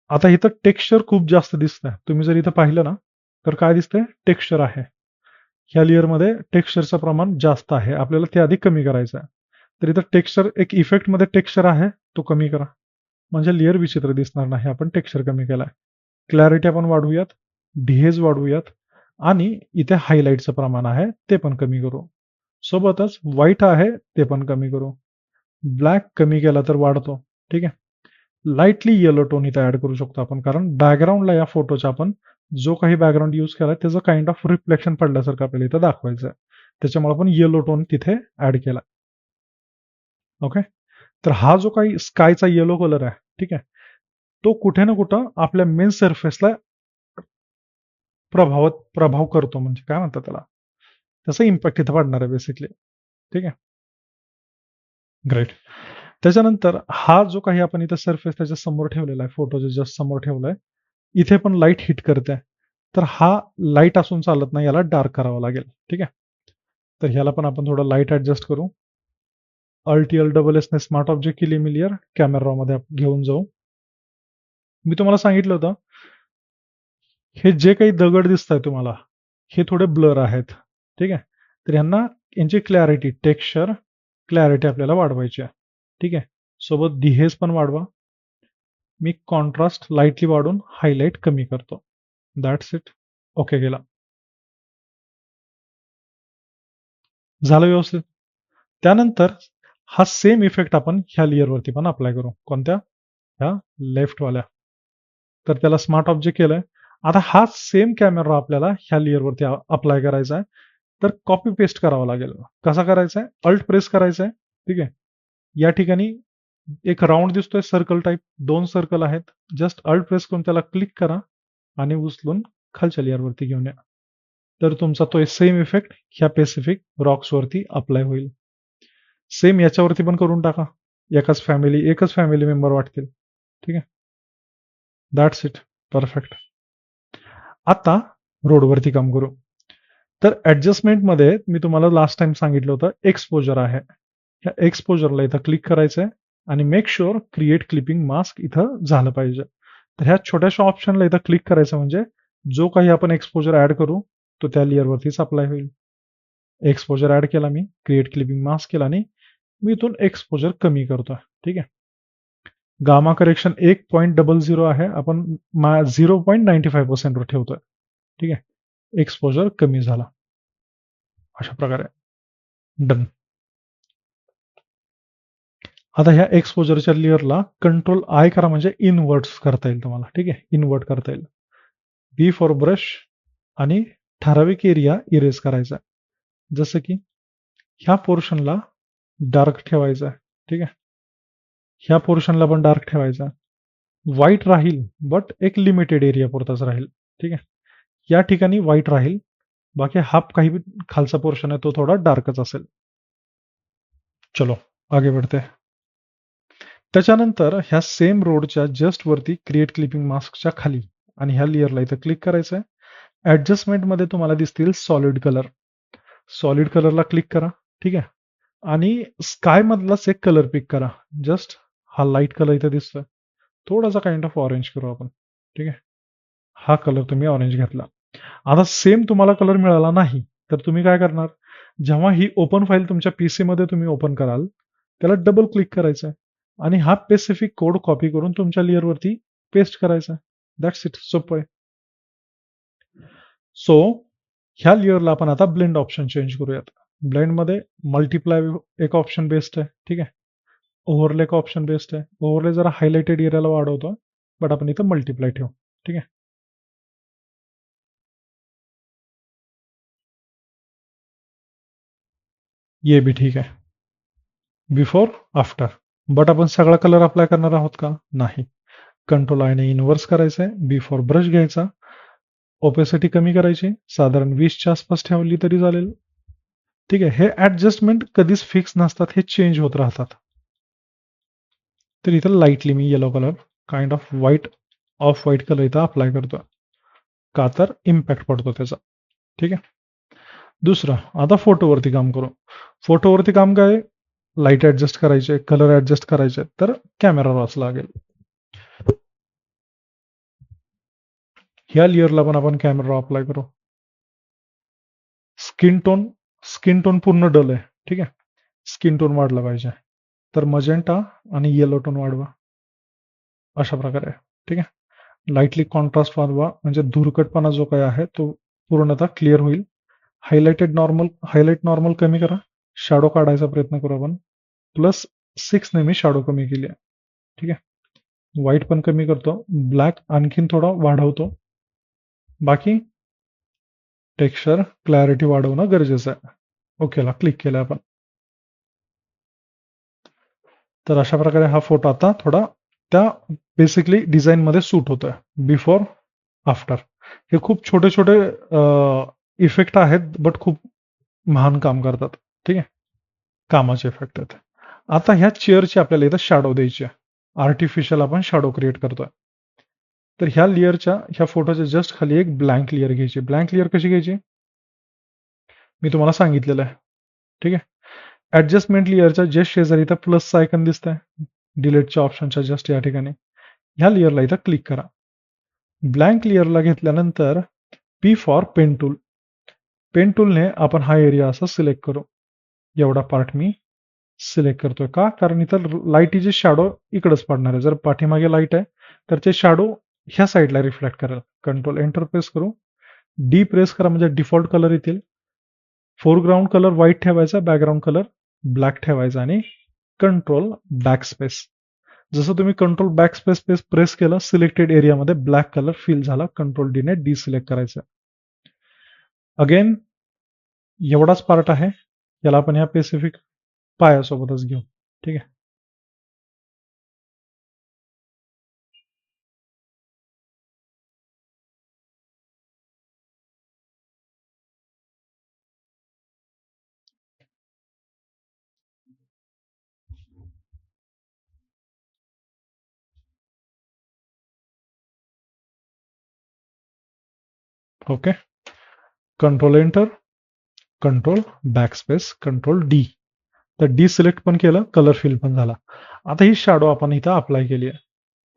आता इथं टेक्स्चर खूप जास्त दिसतंय. तुम्ही जर इथं पाहिलं ना, तर काय दिसतंय? टेक्स्चर आहे. ह्या लेअरमध्ये टेक्स्चरचं प्रमाण जास्त आहे. आपल्याला ते आधी कमी करायचं आहे. तर इथं टेक्स्चर एक इफेक्टमध्ये टेक्स्चर आहे, तो कमी करा. म्हणजे लेअर विचित्र दिसणार नाही. आपण टेक्स्चर कमी केलाय. क्लॅरिटी आपण वाढवूयात, डिहेज वाढवूयात आणि इथे हायलाइटचं प्रमाण आहे ते पण कमी करू. सोबतच व्हाईट आहे ते पण कमी करू. ब्लॅक कमी केला तर वाढतो. ठीक आहे. लाईटली येलो टोन इथे ऍड करू शकतो आपण, कारण बॅकग्राऊंडला या फोटोचा आपण जो काही बॅकग्राऊंड यूज केलाय त्याचं काइंड ऑफ रिफ्लेक्शन पडल्यासारखं आपल्याला इथं दाखवायचं आहे. त्याच्यामुळे आपण येलो टोन तिथे ऍड केला. ओके. तर हा जो काही स्कायचा येलो कलर आहे, ठीक आहे, तो कुठे ना कुठं आपल्या मेन सरफेसला प्रभाव करतो, म्हणजे काय म्हणतात त्याला, त्याचा इम्पॅक्ट इथं पडणार आहे बेसिकली. ठीक आहे. ग्रेट. त्याच्यानंतर हा जो काही आपण इथं सरफेस त्याच्या समोर ठेवलेला आहे, फोटोच्या जस्ट समोर ठेवलाय, इथे पण लाईट हिट करते. तर हा लाईट असून चालत नाही, याला डार्क करावं लागेल. ठीक आहे. तर ह्याला पण आपण थोडं लाईट ऍडजस्ट करू. Alt-L-S ने स्मार्ट ऑब्जेक्ट केली मी लेअर, कॅमेरा रॉ मध्ये घेऊन जाऊ. मी तुम्हाला सांगितलं होतं, हे जे काही दगड दिसताय तुम्हाला, हे थोडे ब्लर आहेत. ठीक आहे. तर यांना यांची क्लॅरिटी, टेक्स्चर क्लॅरिटी आपल्याला वाढवायची आहे. ठीक आहे. सोबत डिहेज पण वाढवा. मी कॉन्ट्रास्ट लाईटली वाढून हायलाइट कमी करतो. That's it. ओके केला. झालं व्यवस्थित. त्यानंतर हा सेम इफेक्ट आपण ह्या लेयरवरती पण अप्लाय करू. कोणत्या? ह्या लेफ्टवाल्या. तर त्याला स्मार्ट ऑब्जेक्ट केलंय. आता हा सेम कॅमेरा आपल्याला ह्या लेयरवरती अप्लाय करायचा आहे. तर कॉपी पेस्ट करावा लागेल. कसा करायचा आहे? अल्ट प्रेस करायचा आहे. ठीक आहे. या ठिकाणी एक राउंड दिसतोय सर्कल टाइप, 2 सर्कल आहेत. जस्ट अल्ट प्रेस करून त्याला क्लिक करा आणि उचलून खालच्या लेयरवरती घेऊन या. तर तुमचा तो सेम इफेक्ट ह्या पेसिफिक रॉक्सवरती अप्लाय होईल. सेम याच्यावरती पण करून टाका. एकच फॅमिली मेंबर वाटतील. ठीक आहे. That's it. परफेक्ट. आता रोडवरती काम करू. तर ॲडजस्टमेंटमध्ये मी तुम्हाला लास्ट टाइम सांगितलं होतं, एक्सपोजर आहे. ह्या एक्सपोजरला इथं क्लिक करायचं आहे आणि make sure create clipping mask इथं झालं पाहिजे. तर ह्या छोट्याशा ऑप्शनला इथं क्लिक करायचं, म्हणजे जो काही आपण एक्सपोजर ऍड करू तो त्या लेअरवरतीच अप्लाय होईल. एक्सपोजर ऍड केला मी, क्रिएट क्लिपिंग मास्क केला आणि मी इथून एक्सपोजर कमी करतोय. ठीक आहे. गामा करेक्शन 1.00 आहे, आपण 0.95% वर ठेवतोय. ठीक आहे. एक्सपोजर कमी झाला. अशा प्रकारे डन. आता ह्या एक्सपोजरच्या लेअरला कंट्रोल आय करा, म्हणजे इनवर्ट्स करता येईल तुम्हाला. ठीक आहे. इनवर्ट करता येईल. बी फॉर ब्रश आणि ठराविक एरिया इरेज करायचा. जसं की ह्या पोर्शनला डार्क ठेवायचा. ठीक आहे. ह्या पोर्शनला पण डार्क ठेवायचा. व्हाईट राहील, बट एक लिमिटेड एरिया पुरताच राहील. ठीक आहे. या ठिकाणी व्हाईट राहील, बाकी हाफ काही खालचा पोर्शन आहे तो थोडा डार्कच असेल. चलो आगे बढ़ते. त्याच्यानंतर ह्या सेम रोडच्या जस्ट वरती क्रिएट क्लिपिंग मास्कच्या खाली आणि ह्या लेअरला इथं क्लिक करायचं आहे ऍडजस्टमेंटमध्ये तुम्हाला दिसतील सॉलिड कलर. सॉलिड कलरला क्लिक करा. ठीक आहे. आणि स्काय मधलाच एक कलर पिक करा. जस्ट हा लाईट कलर इथे दिसतोय. थोडासा काइंड ऑफ ऑरेंज करू आपण. ठीक आहे. हा कलर तुम्ही ऑरेंज घेतला. आता सेम तुम्हाला कलर मिळाला नाही, तर तुम्ही काय करणार? जेव्हा ही ओपन फाईल तुमच्या पीसी मध्ये तुम्ही ओपन कराल, त्याला डबल क्लिक करायचं आहे आणि हा स्पेसिफिक कोड कॉपी करून तुमच्या लेअरवरती पेस्ट करायचा आहे. That's it. सोपं आहे. सो ह्या लेअरला आपण आता ब्लेंड ऑप्शन चेंज करूयात. ब्लेंडमध्ये मल्टिप्लाय एक ऑप्शन बेस्ट आहे. ठीक आहे. ओव्हरले का ऑप्शन बेस्ट आहे. ओव्हरले जरा हायलाइटेड एरियाला वाढवतो, बट आपण इथं मल्टिप्लाय ठेवू. ठीक आहे. ये भी ठीक आहे. Before, after. बट आपण सगळा कलर अप्लाय करणार आहोत का? नाही. कंट्रोल आयने इन्व्हर्स करायचं आहे. बिफोर ब्रश घ्यायचा. ओपेसिटी कमी करायची. साधारण 20च्या आसपास ठेवली तरी चालेल. ठीक आहे. हे ऍडजस्टमेंट कधीच फिक्स नसतात, हे चेंज होत राहतात. तर इथं लाईटली मी yellow colour, kind of white, off white colour इथं अप्लाय करतो. का तर इम्पॅक्ट पडतो त्याचा. ठीक आहे. दुसरं, आता फोटोवरती काम करू. फोटोवरती काम काय? लाईट ऍडजस्ट करायचे, कलर ऍडजस्ट करायचे, तर कॅमेरा वाच लागेल. ह्या लेअरला पण आपण कॅमेरा अप्लाय करू. स्किन टोन, स्किन टोन पूर्ण डल आहे. ठीक आहे. स्किन टोन वाढला पाहिजे. तर मजेंटा आणि येलो टोन वाढवा. अशा प्रकारे. ठीक आहे. लाईटली कॉन्ट्रास्ट वाढवा, म्हणजे धुरकटपणा जो काही आहे तो पूर्णतः क्लिअर होईल. हायलाइट नॉर्मल कमी करा. शॅडो काढायचा प्रयत्न करू आपण. +6 ने मी शॅडो कमी केली आहे. ठीक आहे. व्हाईट पण कमी करतो. ब्लॅक आणखीन थोडा वाढवतो. बाकी टेक्स्चर क्लॅरिटी वाढवणं गरजेचं आहे. ओकेला क्लिक केलं आपण. तर अशा प्रकारे हा फोटो आता थोडा त्या बेसिकली डिझाईनमध्ये सूट होतोय. Before, after. हे खूप छोटे छोटे इफेक्ट आहेत, बट खूप महान काम करतात. ठीक आहे. कामाचे इफेक्ट आहेत. आता ह्या चेअरची आपल्याला इथं शॅडो द्यायची आहे. आर्टिफिशियल आपण शॅडो क्रिएट करतोय. तर ह्या लेअरच्या, ह्या फोटोच्या जस्ट खाली एक ब्लँक लेअर घ्यायची. ब्लँक लेअर कशी घ्यायची? मी तुम्हाला सांगितलेलं आहे. ठीक आहे. ऍडजस्टमेंट लेअरच्या जस्ट शेजारी इथं प्लसचा आयकन दिसतंय. डिलीटच्या ऑप्शनच्या जस्ट या ठिकाणी. ह्या लेअरला इथं क्लिक करा. ब्लँक लेअरला घेतल्यानंतर P for pen tool. Pen टूलने आपण हा एरिया असा सिलेक्ट करू. एवढा पार्ट मी सिलेक्ट करतोय. का? कारण इथं लाईटीचे शॅडो इकडंच पडणार आहे. जर पाठीमागे लाईट आहे, तर ते शॅडो ह्या साईडला रिफ्लेक्ट करेल. कंट्रोल एंटर प्रेस करू. डी प्रेस करा, म्हणजे डिफॉल्ट कलर येतील. फोरग्राऊंड कलर व्हाईट ठेवायचा, बॅकग्राऊंड कलर ब्लॅक ठेवायचा आणि कंट्रोल बॅकस्पेस. जसं तुम्ही कंट्रोल बॅकस्पेस प्रेस केलं, सिलेक्टेड एरियामध्ये ब्लॅक कलर फिल झाला. कंट्रोल डी ने डिसिलेक्ट करायचं. अगेन एवढाच पार्ट आहे. याला आपण ह्या स्पेसिफिक पायासोबतच घेऊ. ठीक आहे. Okay. Control enter, control backspace, control D. तर डी सिलेक्ट पण केलं, कलर फिल पण झाला. आता ही शॅडो आपण इथं अप्लाय केली आहे.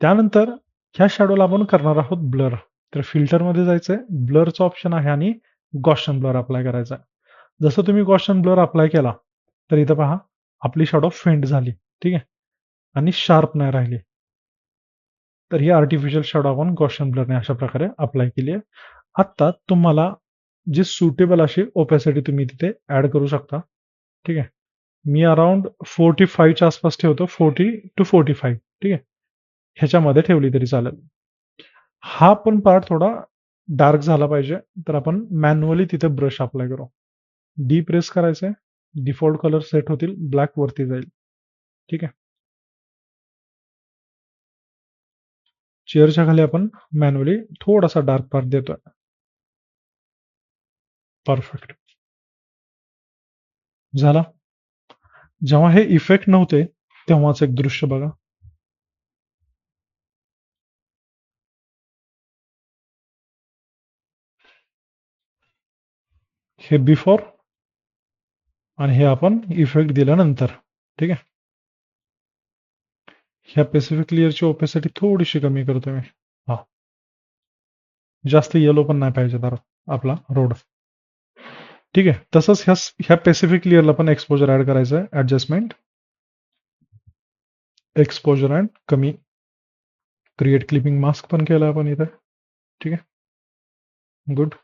त्यानंतर ह्या शॅडोला आपण करणार आहोत ब्लर. तर फिल्टरमध्ये जायचंय, ब्लरचा ऑप्शन आहे आणि गॉशन ब्लर अप्लाय करायचा आहे. जसं तुम्ही गॉशन ब्लर अप्लाय केला, तर इथं पहा आपली शॅडो फेंट झाली. ठीक आहे. आणि शार्प नाही राहिली. तर ही आर्टिफिशियल शॅडो आपण गॉशन ब्लरने अशा प्रकारे अप्लाय केली आहे. आता तुम्हाला जे सुटेबल अशी ओपॅसिटी तुम्ही तिथे ऍड करू शकता. ठीक आहे. मी अराउंड 45च्या आसपास ठेवतो. 40 to 45. ठीक आहे. ह्याच्यामध्ये ठेवली तरी चालेल. हा पण पार्ट थोडा डार्क झाला पाहिजे, तर आपण मॅन्युअली तिथे ब्रश अप्लाय करू. डी प्रेस करायचंय. डिफॉल्ट कलर सेट होतील. ब्लॅक वरती जाईल. ठीक आहे. चेअरच्या खाली आपण मॅन्युअली थोडासा डार्क पार्ट देतोय. परफेक्ट. झाला. जेव्हा हे इफेक्ट नव्हते, तेव्हाच एक दृश्य बघा. हे बिफोर आणि हे आपण इफेक्ट दिल्यानंतर. ठीक आहे. ह्या पॅसिफिक लेअरची ओपेसिटी थोडीशी कमी करतो मी. हा, जास्त येलो पण नाही पाहिजे तर आपला रोड. ठीक आहे. तसंच ह्या पॅसिफिक लेअरला पण एक्सपोजर ऍड करायचं आहे. ऍडजस्टमेंट, एक्सपोजर अँड कमी, क्रिएट क्लिपिंग मास्क पण केलं आपण इथं. ठीक आहे. गुड.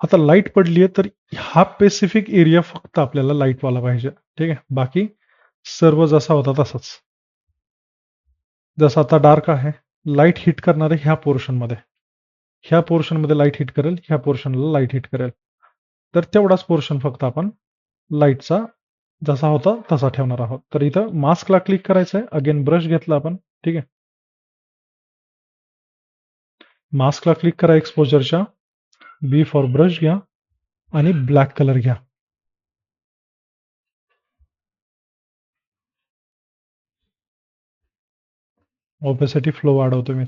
आता लाईट पडली आहे तर हा पेसिफिक एरिया फक्त आपल्याला लाईटवाला पाहिजे. ठीक आहे. बाकी सर्व जसा होता तसाच. जसं आता डार्क आहे, लाईट हिट करणार आहे ह्या पोर्शनमध्ये. ह्या पोर्शनमध्ये लाईट हिट करेल, ह्या पोर्शनला लाईट हिट करेल. तर तेवढाच पोर्शन फक्त आपण लाईटचा जसा होता तसा ठेवणार आहोत. तर इथं मास्कला क्लिक करायचं आहे. अगेन ब्रश घेतला आपण. ठीक आहे. मास्कला क्लिक करा एक्सपोजरच्या. बी फॉर ब्रश घ्या आणि ब्लॅक कलर घ्या. ओपेसिटी फ्लो वाढवतो मी.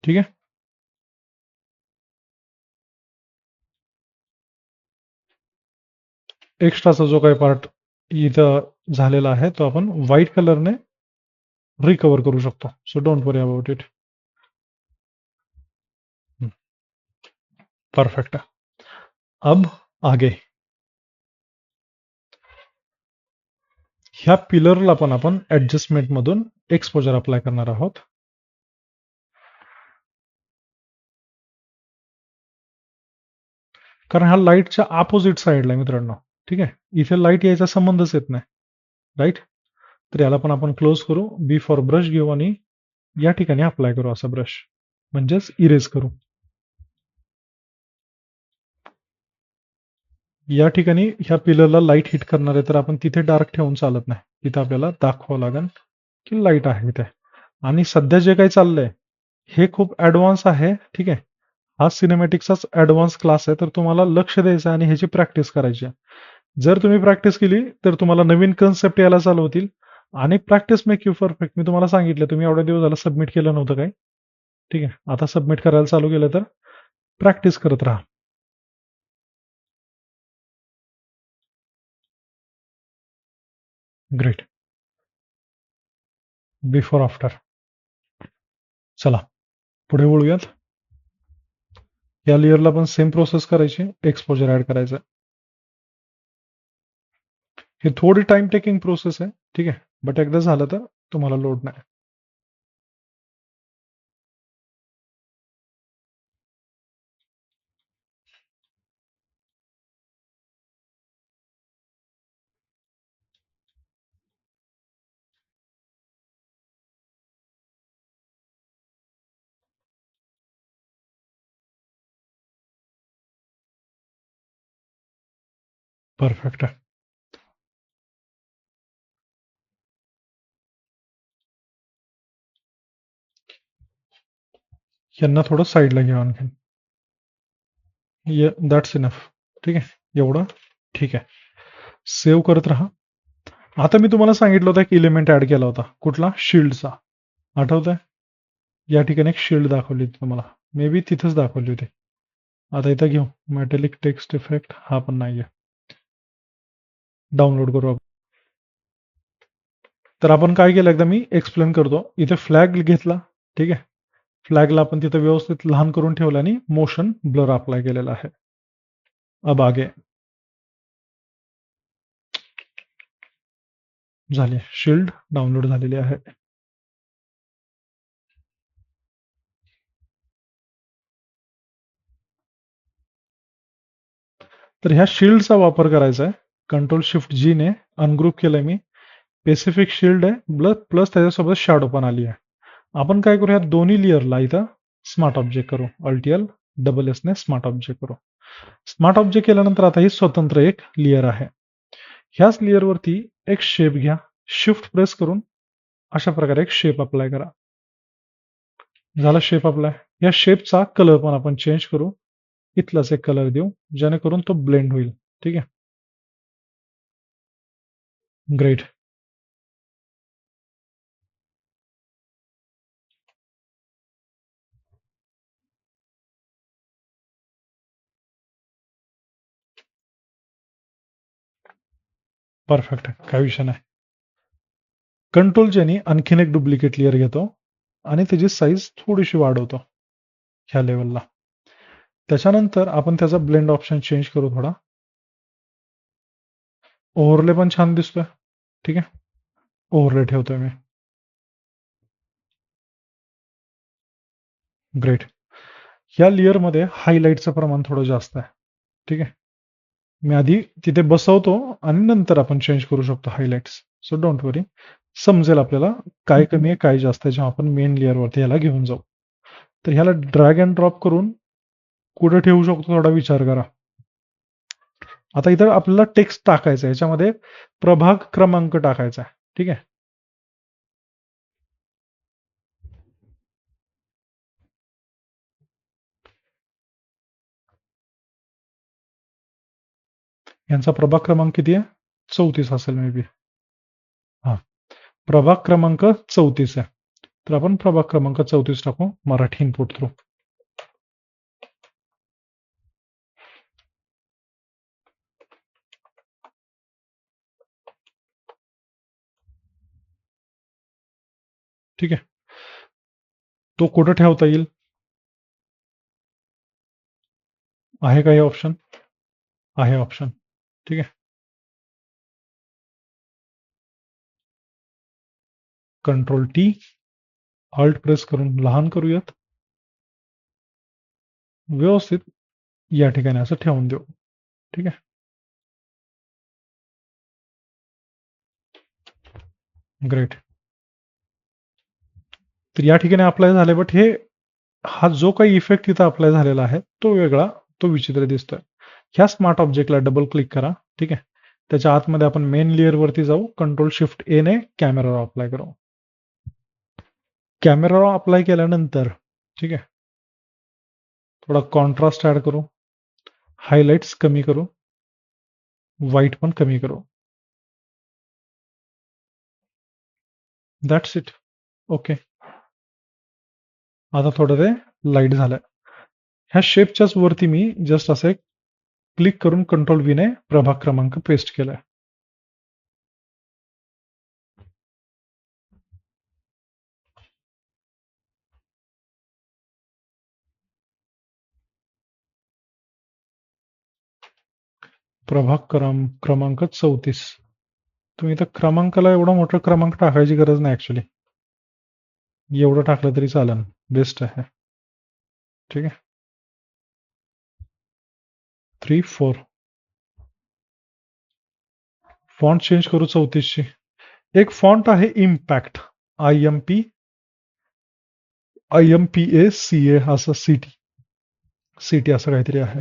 ठीक आहे. एक्स्ट्राचा जो काही पार्ट इथं झालेला आहे तो आपण व्हाईट कलरने रिकवर करू शकतो. So don't worry about it. Perfect. अब आगे ह्या पिलरला पण आपण ऍडजस्टमेंट मधून एक्सपोजर अप्लाय करणार आहोत. कारण हा लाईटच्या अपोजिट साईडला आहे मित्रांनो. ठीक आहे. इथे लाईट यायचा संबंधच येत नाही. राईट. तर याला पण आपण क्लोज करू. बी फॉर ब्रश घेऊ आणि या ठिकाणी अप्लाय करू असा ब्रश, म्हणजेच इरेज करू. या ठिकाणी ह्या पिलरला लाईट हिट करणार आहे तर आपण तिथे डार्क ठेवून चालत नाही. तिथे आपल्याला दाखवावं लागेल की लाईट आहे इथे. आणि सध्या जे काही चाललंय हे खूप ऍडव्हान्स आहे. ठीक आहे. हा सिनेमॅटिक्सचाच ऍडव्हान्स क्लास आहे. तर तुम्हाला लक्ष द्यायचं आहे आणि ह्याची प्रॅक्टिस करायची आहे. जर तुम्ही प्रॅक्टिस केली तर तुम्हाला नवीन कन्सेप्ट यायला चालू होतील. आणि प्रॅक्टिस मेक यू परफेक्ट. मी तुम्हाला सांगितलं, तुम्ही एवढ्या दिवस झाला सबमिट केलं नव्हतं काय. ठीक आहे. आता सबमिट करायला चालू केलं तर प्रॅक्टिस करत राहा. ग्रेट. Before after. चला पुढे वळूयात. या लेअरला पण सेम प्रोसेस करायची. एक्सपोजर ऍड करायचं. हे थोडी टाइम टेकिंग प्रोसेस आहे. ठीक आहे. बट एकदा झालं तर तुम्हाला लोड नाही. परफेक्ट आहे. यांना थोडं साईडला घ्या आणखी. That's enough. ठीक आहे. एवढं ठीक आहे. सेव्ह करत राहा. आता मी तुम्हाला सांगितलं होतं एक इलिमेंट ऍड केला होता. कुठला? शिल्डचा. आठवत आहे? या ठिकाणी एक शिल्ड दाखवली होती तुम्हाला. मे बी तिथंच दाखवली होती. आता इथं घेऊ. मेटॅलिक टेक्स्ट इफेक्ट हा पण नाहीये. डाउनलोड करू आपण. तर आपण काय केलं एकदा मी एक्सप्लेन करतो. इथे फ्लॅग घेतला. ठीक आहे. फ्लॅगला आपण तिथं व्यवस्थित लहान करून ठेवलं आणि मोशन ब्लर अप्लाय केलेला आहे. अब आगे झाले. शिल्ड डाउनलोड झालेली आहे. तर ह्या शिल्डचा वापर करायचा आहे. कंट्रोल शिफ्ट जी ने अनग्रुप केलंय मी. पेसिफिक शिल्ड आहे प्लस त्याच्यासोबत शॅडो पण आली आहे. आपण काय करू, ह्या दोन्ही लेअरला इथं स्मार्ट ऑब्जेक्ट करू. अल्ट-एल डबल एस ने स्मार्ट ऑब्जेक्ट करू. स्मार्ट ऑब्जेक्ट केल्यानंतर आता ही स्वतंत्र एक लेअर आहे. ह्याच लेअरवरती एक शेप घ्या. शिफ्ट प्रेस करून अशा प्रकारे एक शेप अप्लाय करा. झाला शेप अप्लाय. या शेपचा कलर पण आपण चेंज करू. इथलाच एक कलर देऊ, जेणेकरून तो ब्लेंड होईल. ठीक आहे. ग्रेट. परफेक्ट आहे. काही विषय नाही. कंट्रोल जेनी आणखीन एक डुप्लिकेट लेयर घेतो आणि त्याची साईज थोडीशी वाढवतो ह्या लेवलला. त्याच्यानंतर आपण त्याचा ब्लेंड ऑप्शन चेंज करू थोडा. ओव्हरले पण छान दिसतोय. ठीक आहे. ओव्हरले ठेवतोय मी. ग्रेट. ह्या लेअरमध्ये हायलाईटचं प्रमाण थोडं जास्त आहे. ठीक आहे. मी आधी तिथे बसवतो आणि नंतर आपण चेंज करू शकतो हायलाइट्स. सो डोंट वरी. समजेल आपल्याला काय कमी आहे, काय जास्त आहे, जेव्हा आपण मेन लेअरवरती ह्याला घेऊन जाऊ. तर ह्याला ड्रॅग अँड ड्रॉप करून कुठे ठेवू शकतो थोडा विचार करा. आता इथं आपल्याला टेक्स्ट टाकायचं आहे. याच्यामध्ये प्रभाग क्रमांक टाकायचा आहे. ठीक आहे. यांचा प्रभाग क्रमांक किती आहे? 34 असेल मे बी. हा. प्रभाग क्रमांक 34 आहे. तर आपण प्रभाग क्रमांक 34 टाकू मराठी इनपुट थ्रू. ठीक आहे. तो कुठं ठेवता येईल? आहे का हे ऑप्शन? आहे ऑप्शन. ठीक आहे. कंट्रोल टी, ऑल्ट प्रेस करून लहान करूयात. व्यवस्थित या ठिकाणी असं ठेवून देऊ. ठीक आहे. ग्रेट. तर या ठिकाणी अप्लाय झाले, बट हा जो काही इफेक्ट इथं अप्लाय झालेला आहे तो वेगळा, तो विचित्र दिसतोय. ह्या स्मार्ट ऑब्जेक्टला डबल क्लिक करा. ठीक आहे. त्याच्या आतमध्ये आपण मेन लेअर वरती जाऊ. कंट्रोल शिफ्ट ए ने कॅमेरावर अप्लाय करू. कॅमेरावर अप्लाय केल्यानंतर ठीक आहे, थोडा कॉन्ट्रास्ट ऍड करू, हायलाइट्स कमी करू, व्हाईट पण कमी करू. That's it. ओके. आता थोडं ते लाईट झालंय. ह्या शेपच्याच वरती मी जस्ट असे क्लिक करून कंट्रोल व्ही ने प्रभाग क्रमांक पेस्ट केलाय. प्रभाग क्रमांक 34. तुम्ही इथं क्रमांकाला एवढा मोठा क्रमांक टाकायची गरज नाही ऍक्च्युली. एवढं टाकलं तरी चालेल. बेस्ट आहे. ठीक आहे. 3, 4. फॉन्ट चेंज करू 34ची. एक फॉन्ट आहे इम्पॅक्ट. IMPACA असं सिटी असं काहीतरी आहे.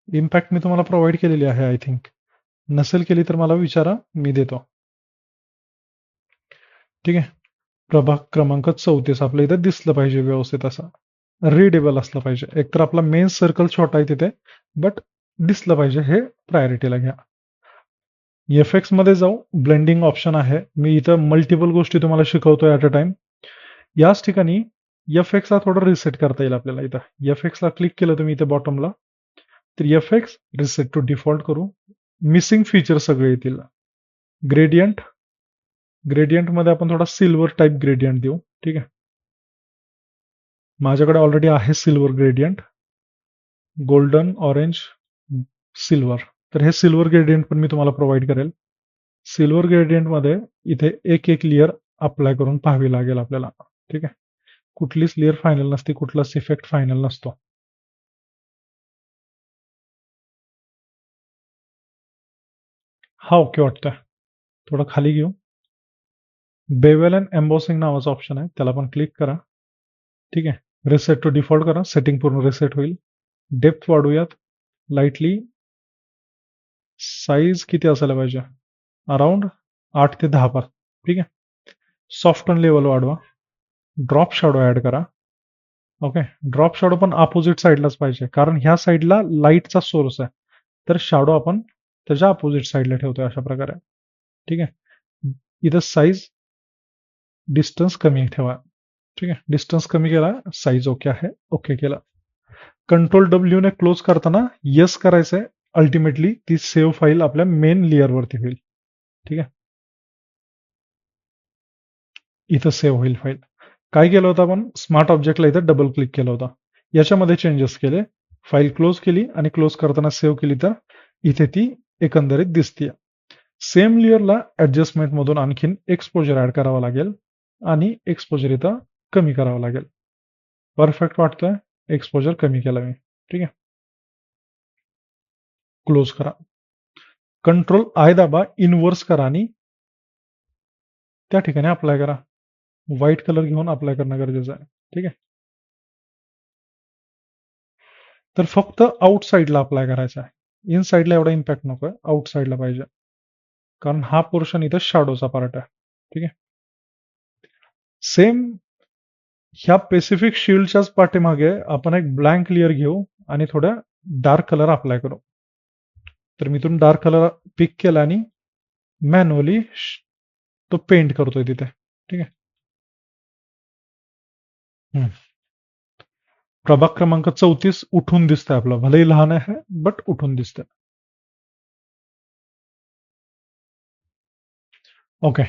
इम्पॅक्ट मी तुम्हाला प्रोव्हाइड केलेली आहे आय थिंक. नसेल केली तर मला विचारा, मी देतो. ठीक आहे. प्रभाग क्रमांक 34 आपल्या इथे दिसलं पाहिजे व्यवस्थित असं. रीडेबल असलं पाहिजे. एकतर आपला मेन सर्कल छोटा आहे तिथे, बट दिसलं पाहिजे, हे प्रायोरिटीला घ्या. एफएक्स मध्ये जाऊ. ब्लेंडिंग ऑप्शन आहे. मी इथं मल्टिपल गोष्टी तुम्हाला शिकवतोय ऍट अ टाइम. याच ठिकाणी एफएक्सला थोडं रिसेट करता येईल आपल्याला. इथं एफएक्सला क्लिक केलं तुम्ही इथे बॉटमला, तर एफएक्स रिसेट टू डिफॉल्ट करू. मिसिंग फीचर सगळे येतील. ग्रेडियंट मध्ये आपण थोडा सिल्वर टाईप ग्रेडियंट देऊ. ठीक आहे. माझ्याकडे ऑलरेडी आहे silver gradient. Golden, orange, silver. तर हे सिल्वर ग्रेडियंट पण मी तुम्हाला प्रोव्हाइड करेल. सिल्वर ग्रेडियंट मध्ये इथे एक एक लेअर अप्लाय करून पाहावी लागेल आपल्याला. ठीक आहे. कुठलीच लेअर फायनल नसते, कुठलाच इफेक्ट फायनल नसतो. हा ओके वाटतोय. थोडं खाली घेऊ. बेवेल अँड एम्बॉसिंग नावाचा ऑप्शन आहे, त्याला पण क्लिक करा. ठीक आहे. रिसेट टू डिफॉल्ट करा. सेटिंग पूर्ण रिसेट होईल. डेप्थ वाढूयात लाईटली. साईज किती असायला पाहिजे? अराउंड 8 ते 10 पास. ठीक आहे. सॉफ्टन लेवल वाढवा. ड्रॉप शॅडो ऍड करा. ओके. ड्रॉप शॅडो पण अपोजिट साईडलाच पाहिजे, कारण ह्या साईडला लाईटचा सोर्स आहे. तर शॅडो आपण त्याच्या अपोजिट साईडला ठेवतोय अशा प्रकारे. ठीक आहे. इथं साईज डिस्टन्स कमी ठेवा. ठीक आहे. डिस्टन्स कमी केला, साईज ओके आहे, ओके केला. कंट्रोल डब्ल्यू ने क्लोज करताना येस करायचंय. अल्टिमेटली ती सेव्ह फाईल आपल्या मेन लेअरवरती होईल. ठीक आहे. इथं सेव्ह होईल फाईल. काय केलं होतं आपण? स्मार्ट ऑब्जेक्टला इथं डबल क्लिक केलं होतं. याच्यामध्ये चेंजेस केले. फाईल क्लोज केली आणि क्लोज करताना सेव्ह केली तर इथे ती एकंदरीत दिसते. सेम लेअरला ऍडजस्टमेंट मधून आणखीन एक्सपोजर ऍड करावा लागेल आणि एक्सपोजर इथं कमी करावं लागेल. परफेक्ट वाटतोय. एक्सपोजर कमी केला मी. ठीक आहे. क्लोज करा. कंट्रोल आय दाबा, इनव्हर्स करा आणि त्या ठिकाणी अप्लाय करा. व्हाईट कलर घेऊन अप्लाय करणं गरजेचं आहे. ठीक आहे. तर फक्त आउट साईडला अप्लाय करायचा आहे. इन साईडला एवढा इम्पॅक्ट नकोय, आउट साईडला पाहिजे. कारण हा पोर्शन इथं शॅडोचा पार्ट आहे. ठीक आहे. सेम ह्या पेसिफिक शील्डच्याच पाठीमागे आपण एक ब्लँक लेअर घेऊ आणि थोड्या डार्क कलर अप्लाय करू. तर मी इथून डार्क कलर पिक केला आणि मॅन्युअली तो पेंट करतोय तिथे. ठीक आहे. हम्म. प्रभाग क्रमांक 34 उठून दिसतंय आपलं. भलेही लहान आहे, बट उठून दिसतंय. ओके.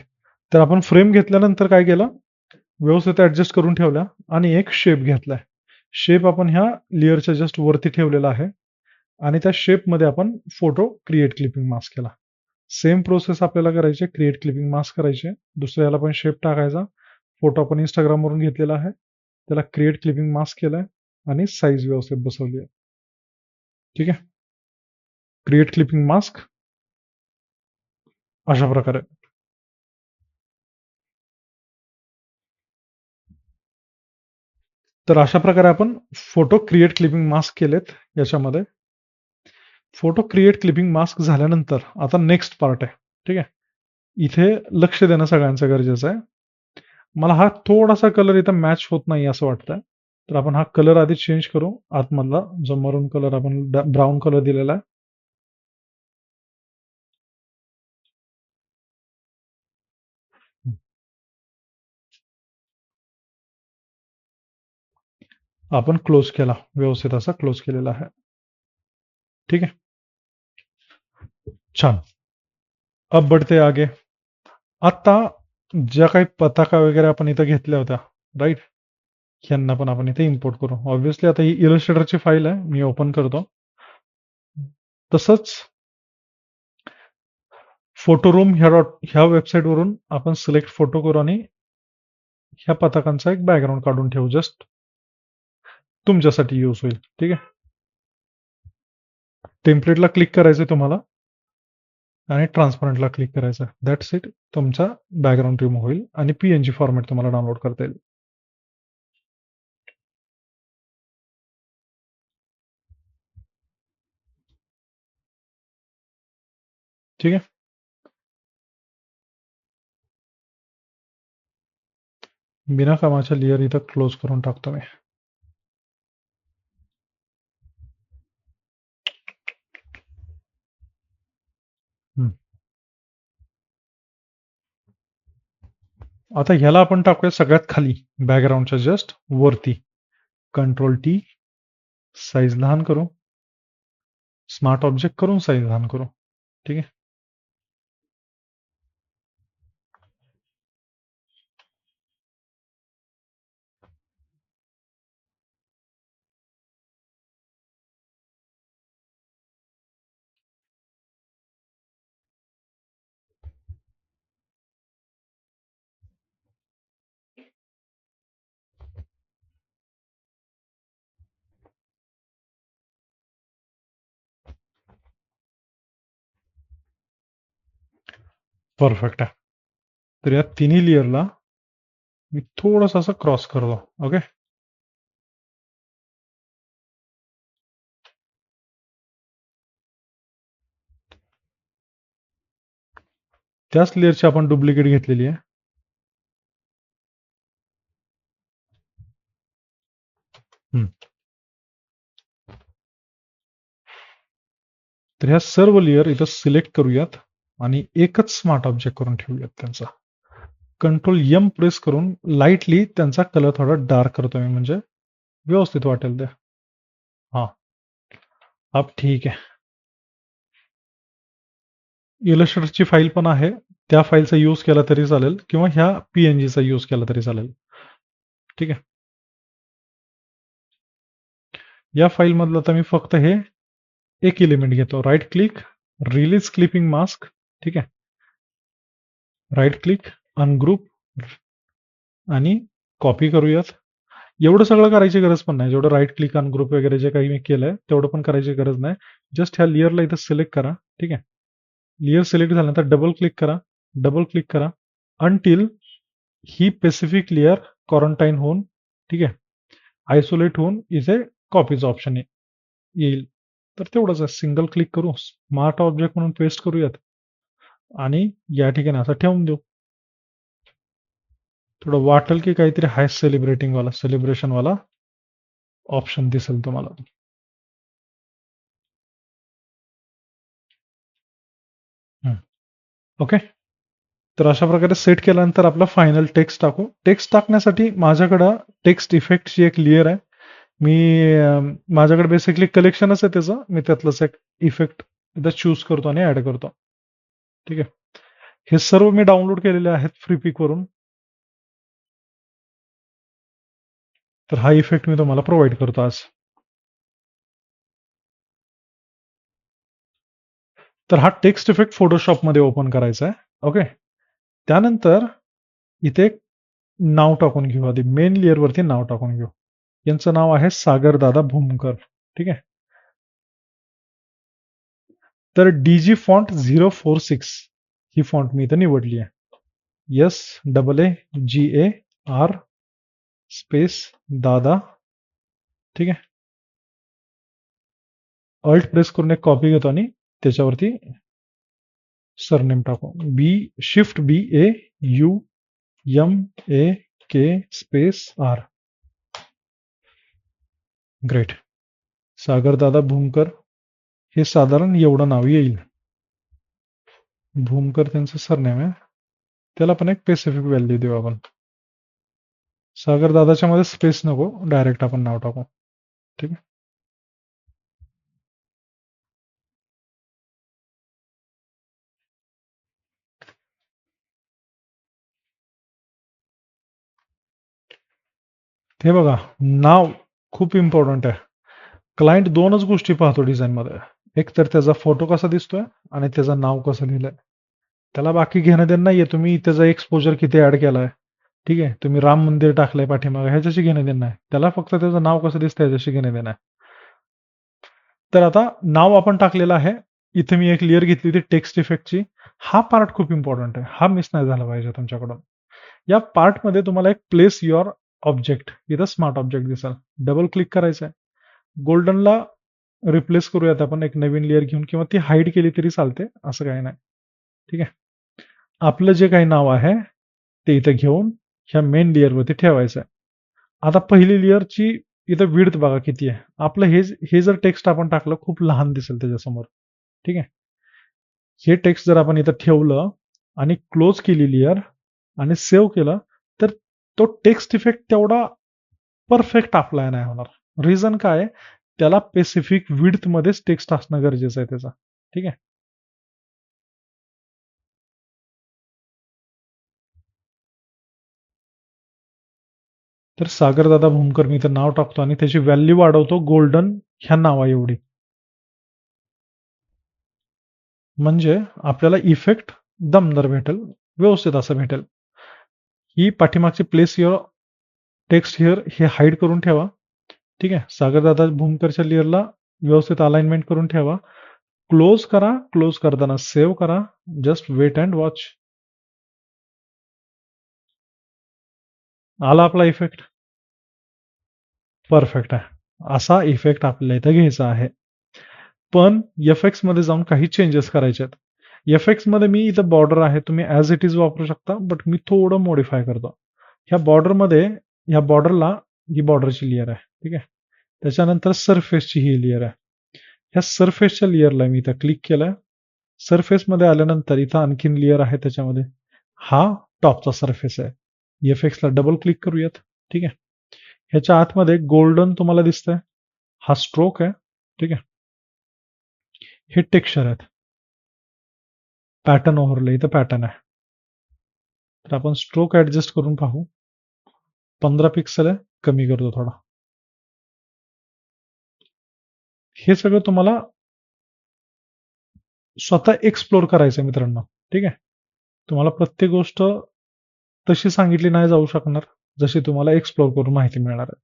तर आपण फ्रेम घेतल्यानंतर काय केलं? व्यवस्थित ऍडजस्ट करून ठेवल्या आणि एक शेप घेतलाय. शेप आपण ह्या लेअरच्या जस्ट वरती ठेवलेला आहे आणि त्या शेपमध्ये आपण फोटो क्रिएट क्लिपिंग मास्क केला. सेम प्रोसेस आपल्याला करायची. क्रिएट क्लिपिंग मास्क करायचे. दुसऱ्याला पण शेप टाकायचा. फोटो आपण इंस्टाग्रामवरून घेतलेला आहे. त्याला क्रिएट क्लिपिंग मास्क केलाय आणि साईज व्यवस्थित बसवली आहे. ठीक आहे. क्रिएट क्लिपिंग मास्क अशा प्रकारे. तर अशा प्रकारे आपण फोटो क्रिएट क्लिपिंग मास्क केलेत याच्यामध्ये. फोटो क्रिएट क्लिपिंग मास्क झाल्यानंतर आता नेक्स्ट पार्ट आहे. ठीक आहे. इथे लक्ष देणं सगळ्यांचं गरजेचं आहे. मला हा थोडासा कलर इथं मॅच होत नाही असं वाटतंय. तर आपण हा कलर आधी चेंज करू. आतमधला जो मरून कलर आपण ब्राऊन कलर दिलेला आहे. आपण क्लोज केला. व्यवस्थित असा क्लोज केलेला आहे. ठीक आहे. छान. अब बढ़ते आगे. आता ज्या काही पताका वगैरे आपण इथं घेतल्या होत्या, राईट? ह्यांना पण आपण इथे इम्पोर्ट करू. ऑब्व्हियसली आता ही इलस्ट्रेटरची फाईल आहे. मी ओपन करतो. तसंच फोटो रूम ह्या वेबसाईटवरून आपण सिलेक्ट फोटो करू आणि ह्या पताकांचा एक बॅकग्राऊंड काढून ठेवू. जस्ट तुमच्यासाठी यूज होईल. ठीक आहे. टेम्पलेटला क्लिक करायचं तुम्हाला आणि ट्रान्सपरंटला क्लिक करायचं. That's it. तुमचा बॅकग्राऊंड रिमूव्ह होईल आणि पीएनजी फॉर्मॅट तुम्हाला डाउनलोड करता येईल. ठीक आहे. बिना कामाच्या लेअर इथं क्लोज करून टाकतो मी. आता ह्याला आपण टाकूया सगळ्यात खाली, बॅकग्राऊंडच्या जस्ट वरती. कंट्रोल टी, साईज लहान करू. स्मार्ट ऑब्जेक्ट करून साईज लहान करू. ठीक आहे. परफेक्ट आहे. तर या तिन्ही लेअरला मी थोडंसं असं क्रॉस करतो. ओके. त्याच लेअरची आपण डुप्लिकेट घेतलेली आहे. हं. तर ह्या सर्व लेयर इथं सिलेक्ट करूयात आणि एकच स्मार्ट ऑब्जेक्ट करून ठेवूयात त्यांचा. कंट्रोल एम प्रेस करून लाईटली त्यांचा कलर थोडा डार्क करतो मी, म्हणजे व्यवस्थित वाटेल ते. हां. अब ठीक आहे. इलस्ट्रेटरची फाईल पण आहे. त्या फाईलचा यूज केला तरी चालेल किंवा ह्या पी-एन-जीचा यूज केला तरी चालेल. ठीक आहे. या फाईलमधलं आता मी फक्त हे एक एलिमेंट घेतो. Right click, release clipping mask. ठीक आहे. राइट क्लिक, अनग्रुप आणि कॉपी करूयात. एवढं सगळं करायची गरज पण नाही. जेवढं राइट क्लिक, अनग्रुप वगैरे जे काही मी केलंय, तेवढं पण करायची गरज नाही. जस्ट ह्या लेयरला इथं सिलेक्ट करा. ठीक आहे. लेयर सिलेक्ट झाल्यानंतर डबल क्लिक करा. डबल क्लिक करा. Until he specific layer quarantine होऊन, ठीक आहे, आयसोलेट होऊन इथे कॉपीचं ऑप्शन येईल. तर तेवढंच आहे. सिंगल क्लिक करू, स्मार्ट ऑब्जेक्ट म्हणून पेस्ट करूयात आणि या ठिकाणी असं ठेवून देऊ. थोडं वाटेल की काहीतरी हाय सेलिब्रेशनवाला ऑप्शन दिसेल तुम्हाला. ओके. तर अशा प्रकारे सेट केल्यानंतर आपला फायनल टेक्स्ट टाकू. टेक्स्ट टाकण्यासाठी माझ्याकडं टेक्स्ट इफेक्टची एक लेयर आहे. मी माझ्याकडे बेसिकली कलेक्शनच आहे त्याचं. मी त्यातलंच एक इफेक्ट इथं चूज करतो आणि ॲड करतो. ठीक आहे. हे सर्व मी डाउनलोड केलेले आहेत फ्रीपिकवरून. तर हा इफेक्ट मी तुम्हाला प्रोव्हाईड करतो आज. तर हा टेक्स्ट इफेक्ट फोटोशॉपमध्ये ओपन करायचा आहे. ओके. त्यानंतर इथे एक नाव टाकून घेऊ. आधी मेन लेयरवरती नाव टाकून घेऊ. यांचं नाव आहे सागरदादा भूमकर. ठीक आहे. तर डीजी फॉन्ट 046 ही फॉन्ट मी इथं निवडली आहे. SAAGAR स्पेस दादा. ठीक आहे. अल्ट प्रेस करून एक कॉपी घेतो आणि त्याच्यावरती सरनेम टाकू. Shift BAUMAK space R. Great. सागरदादा भूमकर हे साधारण एवढं नाव येईल. भूमकर त्यांचं सरनेम आहे. त्याला पण एक स्पेसिफिक व्हॅल्यू देऊ आपण. सागरदादाच्या मध्ये स्पेस नको, डायरेक्ट आपण नाव टाकू. ठीक आहे. हे बघा, नाव खूप इम्पॉर्टंट आहे. क्लायंट दोनच गोष्टी पाहतो डिझाईनमध्ये. एक तर त्याचा फोटो कसा दिसतोय आणि त्याचं नाव कसं लिहिलंय. त्याला बाकी घेणं देणं नाहीये तुम्ही त्याचा एक्सपोजर किती ऍड केलाय. ठीक आहे. तुम्ही राम मंदिर टाकलंय पाठीमागे, ह्याच्याशी घेणं देणं नाही. त्याला फक्त त्याचं नाव कसं दिसतंय ह्याच्याशी घेणं देणं आहे. तर आता नाव आपण टाकलेलं आहे. इथे मी एक लेयर घेतली होती टेक्स्ट इफेक्टची. हा पार्ट खूप इम्पॉर्टंट आहे. हा मिस नाही झाला पाहिजे तुमच्याकडून. या पार्टमध्ये तुम्हाला एक प्लेस युअर ऑब्जेक्ट, इथं स्मार्ट ऑब्जेक्ट दिसेल. डबल क्लिक करायचं आहे. गोल्डनला रिप्लेस करूयात आपण एक नवीन लेयर घेऊन, किंवा ती हाईड केली तरी चालते, असं काही नाही. ठीक आहे. आपलं जे काही नाव आहे ते इथं घेऊन ह्या मेन लेयरवरती ठेवायचं आहे. आता पहिली लेयरची इथं विड्थ बघा किती आहे. आपलं हे जर टेक्स्ट आपण टाकलं खूप लहान दिसेल त्याच्यासमोर. ठीक आहे. हे टेक्स्ट जर आपण इथं ठेवलं आणि क्लोज केली लेयर आणि सेव्ह केलं, तर तो टेक्स्ट इफेक्ट तेवढा परफेक्ट अप्लाय नाही होणार. रिझन काय आहे? त्याला स्पेसिफिक विड्थमध्येच टेक्स्ट असणं गरजेचं आहे त्याचा. ठीक आहे. तर सागरदादा भूमकर मी इथं नाव टाकतो आणि त्याची व्हॅल्यू वाढवतो गोल्डन ह्या नावा एवढी. म्हणजे आपल्याला इफेक्ट दमदार भेटेल, व्यवस्थित असं भेटेल. ही पाठीमागची प्लेस युअर टेक्स्ट हिअर हे हाईड करून ठेवा. ठीक आहे. सागरदादा भूमकरच्या लेयरला व्यवस्थित अलाइनमेंट करून ठेवा. क्लोज करा. क्लोज करताना सेव्ह करा. Just wait and watch. आला आपला इफेक्ट. परफेक्ट आहे. असा इफेक्ट आपल्याला इथं घ्यायचा आहे. पण एफ-एक्स मध्ये जाऊन काही चेंजेस करायचे आहेत. एफ-एक्समध्ये मी इथं बॉर्डर आहे, तुम्ही ॲज इट इज वापरू शकता, बट मी थोडं मॉडिफाय करतो. ह्या बॉर्डरमध्ये, ह्या बॉर्डरला ही बॉर्डरची लेयर आहे. ठीक आहे. त्याच्यानंतर सरफेसची ही लेअर आहे. ह्या सरफेसच्या लेअरला मी इथं क्लिक केलं. सरफेसमध्ये आल्यानंतर इथं आणखीन लेअर आहे त्याच्यामध्ये. हा टॉपचा सरफेस आहे. एफेक्सला डबल क्लिक करूयात. ठीक आहे. ह्याच्या आतमध्ये गोल्डन तुम्हाला दिसतंय. हा स्ट्रोक आहे. ठीक आहे. हे टेक्स्चर आहेत. पॅटर्न ओव्हरले इथं पॅटर्न आहे. तर आपण स्ट्रोक ऍडजस्ट करून पाहू. 15 पिक्सल आहे. कमी करतो थोडा. हे सगळं तुम्हाला स्वतः एक्सप्लोर करायचं आहे मित्रांनो. ठीक आहे. तुम्हाला प्रत्येक गोष्ट तशी सांगितली नाही जाऊ शकणार, जशी तुम्हाला एक्सप्लोर करून माहिती मिळणार आहे.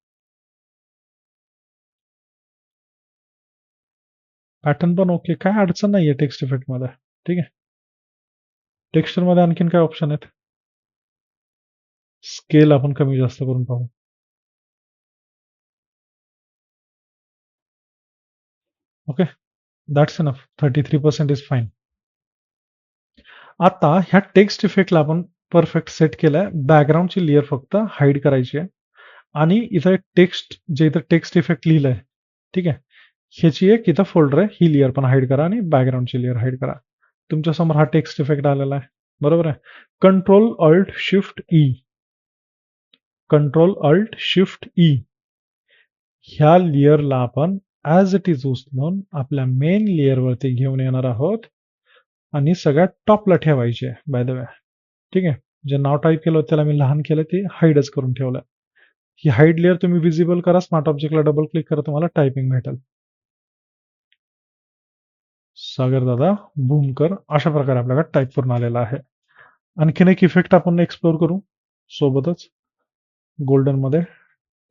पॅटर्न पण ओके. काय अडचण नाहीये टेक्स्ट इफेक्टमध्ये. ठीक आहे. टेक्स्चरमध्ये आणखीन काय ऑप्शन आहेत? स्केल आपण कमी जास्त करून पाहू. Okay. That's enough. 33% is fine. आता ह्या टेक्स्ट इफेक्टला आपण परफेक्ट सेट केलाय. बॅकग्राऊंडची लेयर फक्त हाईड करायची आहे. आणि इथं एक टेक्स्ट जे इथं टेक्स्ट इफेक्ट लिहिलंय, ठीक आहे. ह्याची एक इथं फोल्डर आहे. ही लेयर पण हाईड करा आणि बॅकग्राऊंडची लेयर हाईड करा. तुमच्या समोर हा टेक्स्ट इफेक्ट आलेला आहे. बरोबर आहे. Control alt shift E. Control alt shift E. ह्या लेयरला आपण ॲज इट इज उचलून आपल्या मेन लेयरवरती घेऊन येणार आहोत आणि सगळ्यात टॉपला ठेवायची आहे बाय द वे. ठीक आहे. जे नाव टाईप केलं होतं त्याला मी लहान केलं ते हाईडच करून ठेवलं. ही हाईड लेयर तुम्ही विजिबल करा. स्मार्ट ऑब्जेक्टला डबल क्लिक करा. तुम्हाला टायपिंग भेटेल. सागर दादा भूमकर अशा प्रकारे आपल्याकडे टाईप करून आलेला आहे. आणखीन एक इफेक्ट आपण एक्सप्लोर करू सोबतच. गोल्डन मध्ये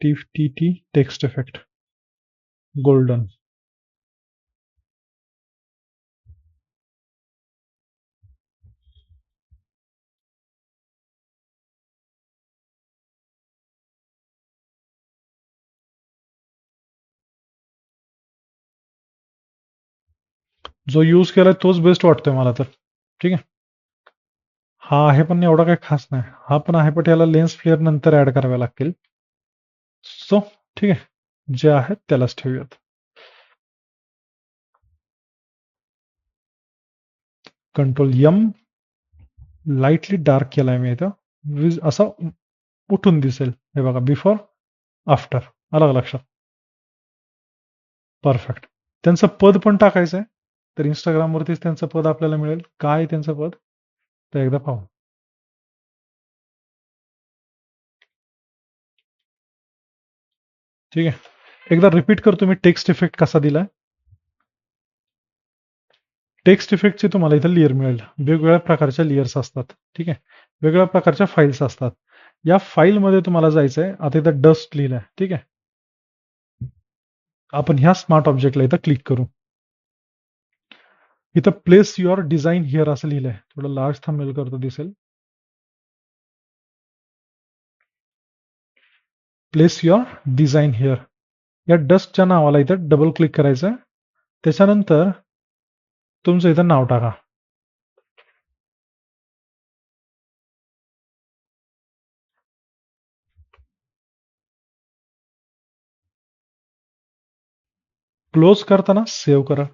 T T T text effect. Golden. जो यूज केलाय तोच बेस्ट वाटतोय मला तर. ठीक आहे. हा आहे पण एवढा काही खास नाही. हा पण आहे पण याला लेन्स फ्लेअर नंतर ऍड कराव्या लागतील. सो ठीक आहे. जे आहे त्यालाच ठेवूयात. Control M. लाईटली डार्क केलाय मी इथं. असा उठून दिसेल. हे बघा बिफोर आफ्टर. आलं का लक्षात? परफेक्ट. त्यांचं पद पण टाकायचं आहे. तर इंस्टाग्रामवरतीच त्यांचं पद आपल्याला मिळेल. काय आहे त्यांचं पद? तर एकदा पाहू. ठीक आहे. एकदा रिपीट करतो मी टेक्स्ट इफेक्ट कसा दिलाय. टेक्स्ट इफेक्टची तुम्हाला इथं लेअर मिळेल. वेगवेगळ्या प्रकारच्या लेयर्स असतात. ठीक आहे. वेगवेगळ्या प्रकारच्या फाईल्स असतात. या फाईलमध्ये तुम्हाला जायचं आहे. आता इथं डस्ट लिहिलंय. ठीक आहे. आपण ह्या स्मार्ट ऑब्जेक्टला इथं क्लिक करू. इथं प्लेस युअर डिझाईन हिअर असं लिहिलंय. थोडं लार्ज थंबनेल करतो दिसेल. Place your design here. या डस्टच्या नावाला इथं डबल क्लिक करायचं. त्याच्यानंतर तुमचं इथं नाव टाका. क्लोज करताना सेव्ह करा.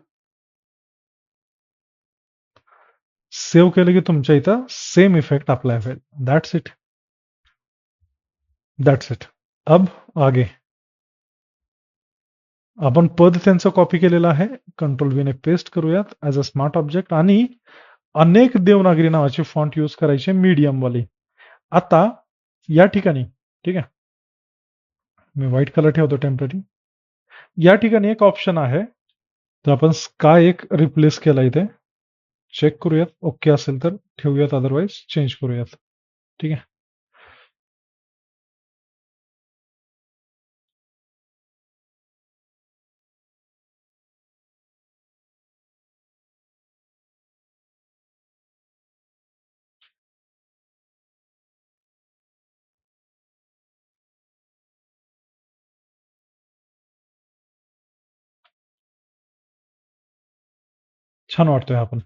सेव्ह केलं की तुमच्या इथं सेम इफेक्ट अप्लाय होईल. That's it. That's it. अब आगे. आपण पद त्यांचं कॉपी केलेलं आहे. कंट्रोल व्ही ने पेस्ट करूयात ॲज अ स्मार्ट ऑब्जेक्ट आणि अनेक देवनागरी नावाची फॉन्ट यूज करायचे मीडियम वाली. आता या ठिकाणी ठीक आहे. मी व्हाईट कलर ठेवतो टेम्पररी. या ठिकाणी एक ऑप्शन आहे. तर आपण स्काय एक रिप्लेस केला इथे. चेक करूयात. ओके असेल तर ठेवूयात, अदरवाईज चेंज करूयात. ठीक आहे. छान वाटतोय हा पण.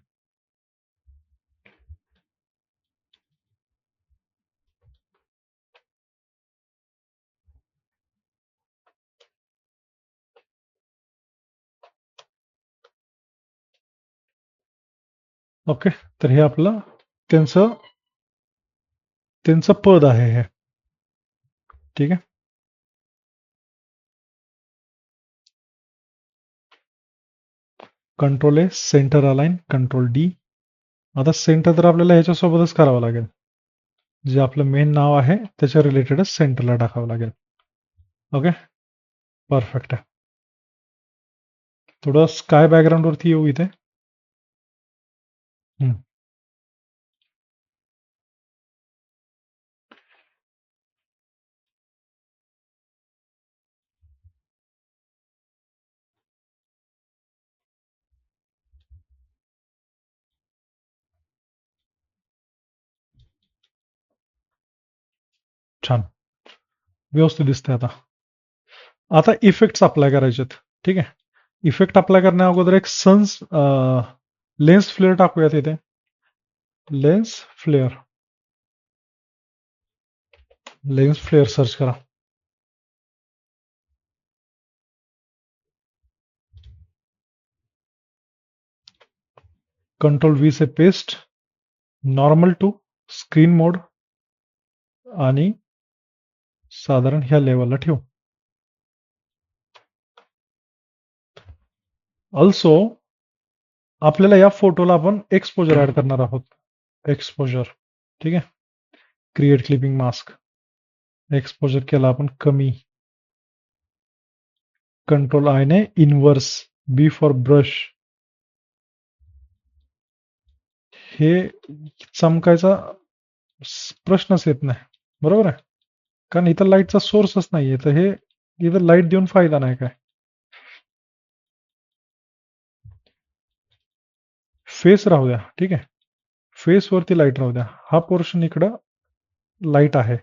ओके. तर हे आपलं त्यांचं त्यांचं पद आहे हे. ठीक आहे. कंट्रोल ए, सेंटर अलाइन, कंट्रोल डी. आता सेंटर तर आपल्याला ह्याच्यासोबतच करावं लागेल. जे आपलं मेन नाव आहे त्याच्या रिलेटेडच सेंटरला टाकावं लागेल. ओके. परफेक्ट आहे. थोडं स्काय बॅकग्राऊंडवरती येऊ इथे. हम्म. छान. व्यवस्थित दिसतंय आता. आता इफेक्ट्स अप्लाय करायचेत. ठीक आहे. इफेक्ट अप्लाय करण्या अगोदर एक लेन्स फ्लेअर टाकूयात इथे. Lens flare. Lens flare search करा. कंट्रोल व्ही से paste. Normal to screen mode आणि साधारण ह्या लेवलला ठेवू. ऑल्सो आपल्याला या फोटोला आपण एक्सपोजर ऍड करणार आहोत. एक्सपोजर. ठीक आहे. Create clipping mask. एक्सपोजर केला आपण कमी. कंट्रोल आय ने इनवर्स. B for brush. हे चमकायचा प्रश्नच येत नाही. बरोबर आहे. कारण इथं लाईटचा सोर्सच नाहीये, तर हे इथं लाईट देऊन फायदा नाही काय. फेस राहू द्या. ठीक आहे. फेसवरती लाईट राहू द्या. हा पोर्शन इकडं लाईट आहे,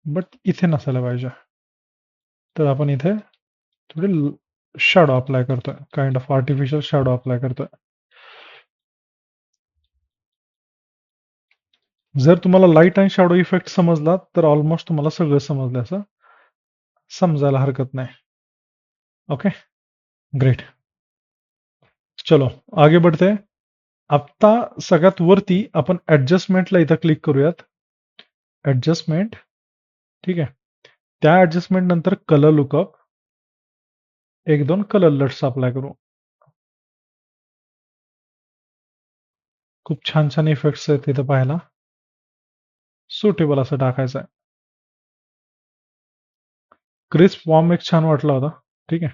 बट इथे नसायला पाहिजे. तर आपण इथे थोडी शॅडो अप्लाय करतोय. Kind of artificial shadow apply करतोय. जर तुम्हाला लाईट आणि शॅडो इफेक्ट समजला तर ऑलमोस्ट तुम्हाला सगळं समजलं असं समजायला हरकत नाही. ओके. ग्रेट. चलो आगे बढ़ते. आता सगळ्यात वरती आपण ऍडजस्टमेंटला इथं क्लिक करूयात. ऍडजस्टमेंट. ठीक आहे. त्या ऍडजस्टमेंट नंतर कलर लुकअप. एक दोन कलर लट्स अप्लाय करू. खूप छान छान इफेक्ट्स आहेत तिथं पाहायला. सुटेबल असं टाकायचं आहे. क्रिस्प फॉर्म एक छान वाटला होता. ठीक आहे.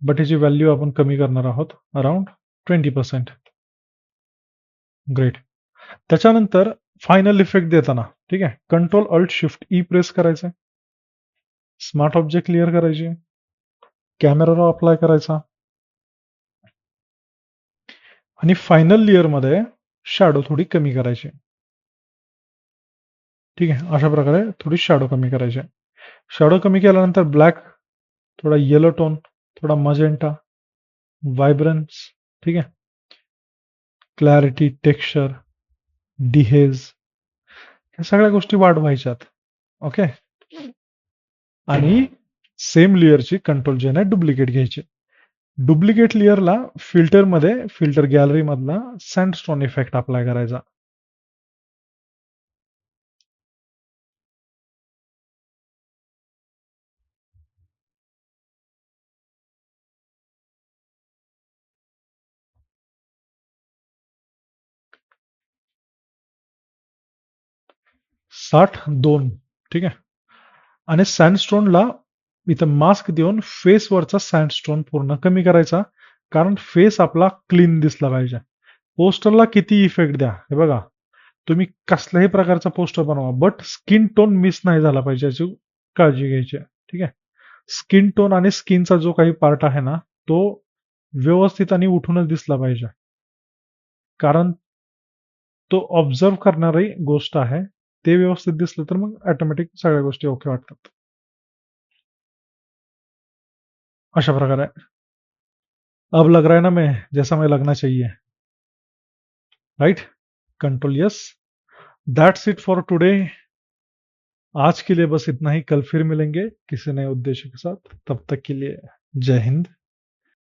बट ह्याची व्हॅल्यू आपण कमी करणार आहोत अराउंड 20%. ग्रेट. त्याच्यानंतर फायनल इफेक्ट देताना ठीक आहे, control alt shift E press करायचं. स्मार्ट ऑब्जेक्ट क्लिअर करायची. कॅमेराला अप्लाय करायचा. आणि फायनल लेअरमध्ये शॅडो थोडी कमी करायची. ठीक आहे. अशा प्रकारे थोडी शॅडो कमी करायची. शॅडो कमी केल्यानंतर ब्लॅक, थोडा येलो टोन, थोडा मजेंटा, व्हायब्रन्स. ठीक आहे. क्लॅरिटी, टेक्स्चर, डिहेज, ह्या सगळ्या गोष्टी वाढवायच्यात. ओके. आणि सेम लेअरची कंट्रोल जे आहे डुप्लिकेट घ्यायची. डुप्लिकेट लेअरला फिल्टरमध्ये फिल्टर गॅलरी मधला सँडस्टोन इफेक्ट अप्लाय करायचा. साठ 2. ठीक आहे. आणि सँडस्टोनला इथं मास्क देऊन फेसवरचा सँडस्टोन पूर्ण कमी करायचा. कारण फेस आपला क्लीन दिसला पाहिजे. पोस्टरला किती इफेक्ट द्या, हे बघा तुम्ही कसल्याही प्रकारचा पोस्टर बनवा, बट स्किन टोन मिस नाही झाला पाहिजे याची काळजी घ्यायची आहे. ठीक आहे. स्किन टोन आणि स्किनचा जो काही पार्ट आहे ना, तो व्यवस्थित आणि उठूनच दिसला पाहिजे. कारण तो ऑब्झर्व करणारी गोष्ट आहे. ते व्यवस्थित दिसलं तर मग ऑटोमॅटिक सगळ्या गोष्टी ओके वाटतात. अशा प्रकारे अब लग रहा है ना मैं जैसा मैं लगना चाहिए. Right. Control yes. That's it for today. आज के लिए बस इतना ही. कल फिर मिलेंगे किसी नए उद्देश्य के साथ. तब तक के लिए जय हिंद.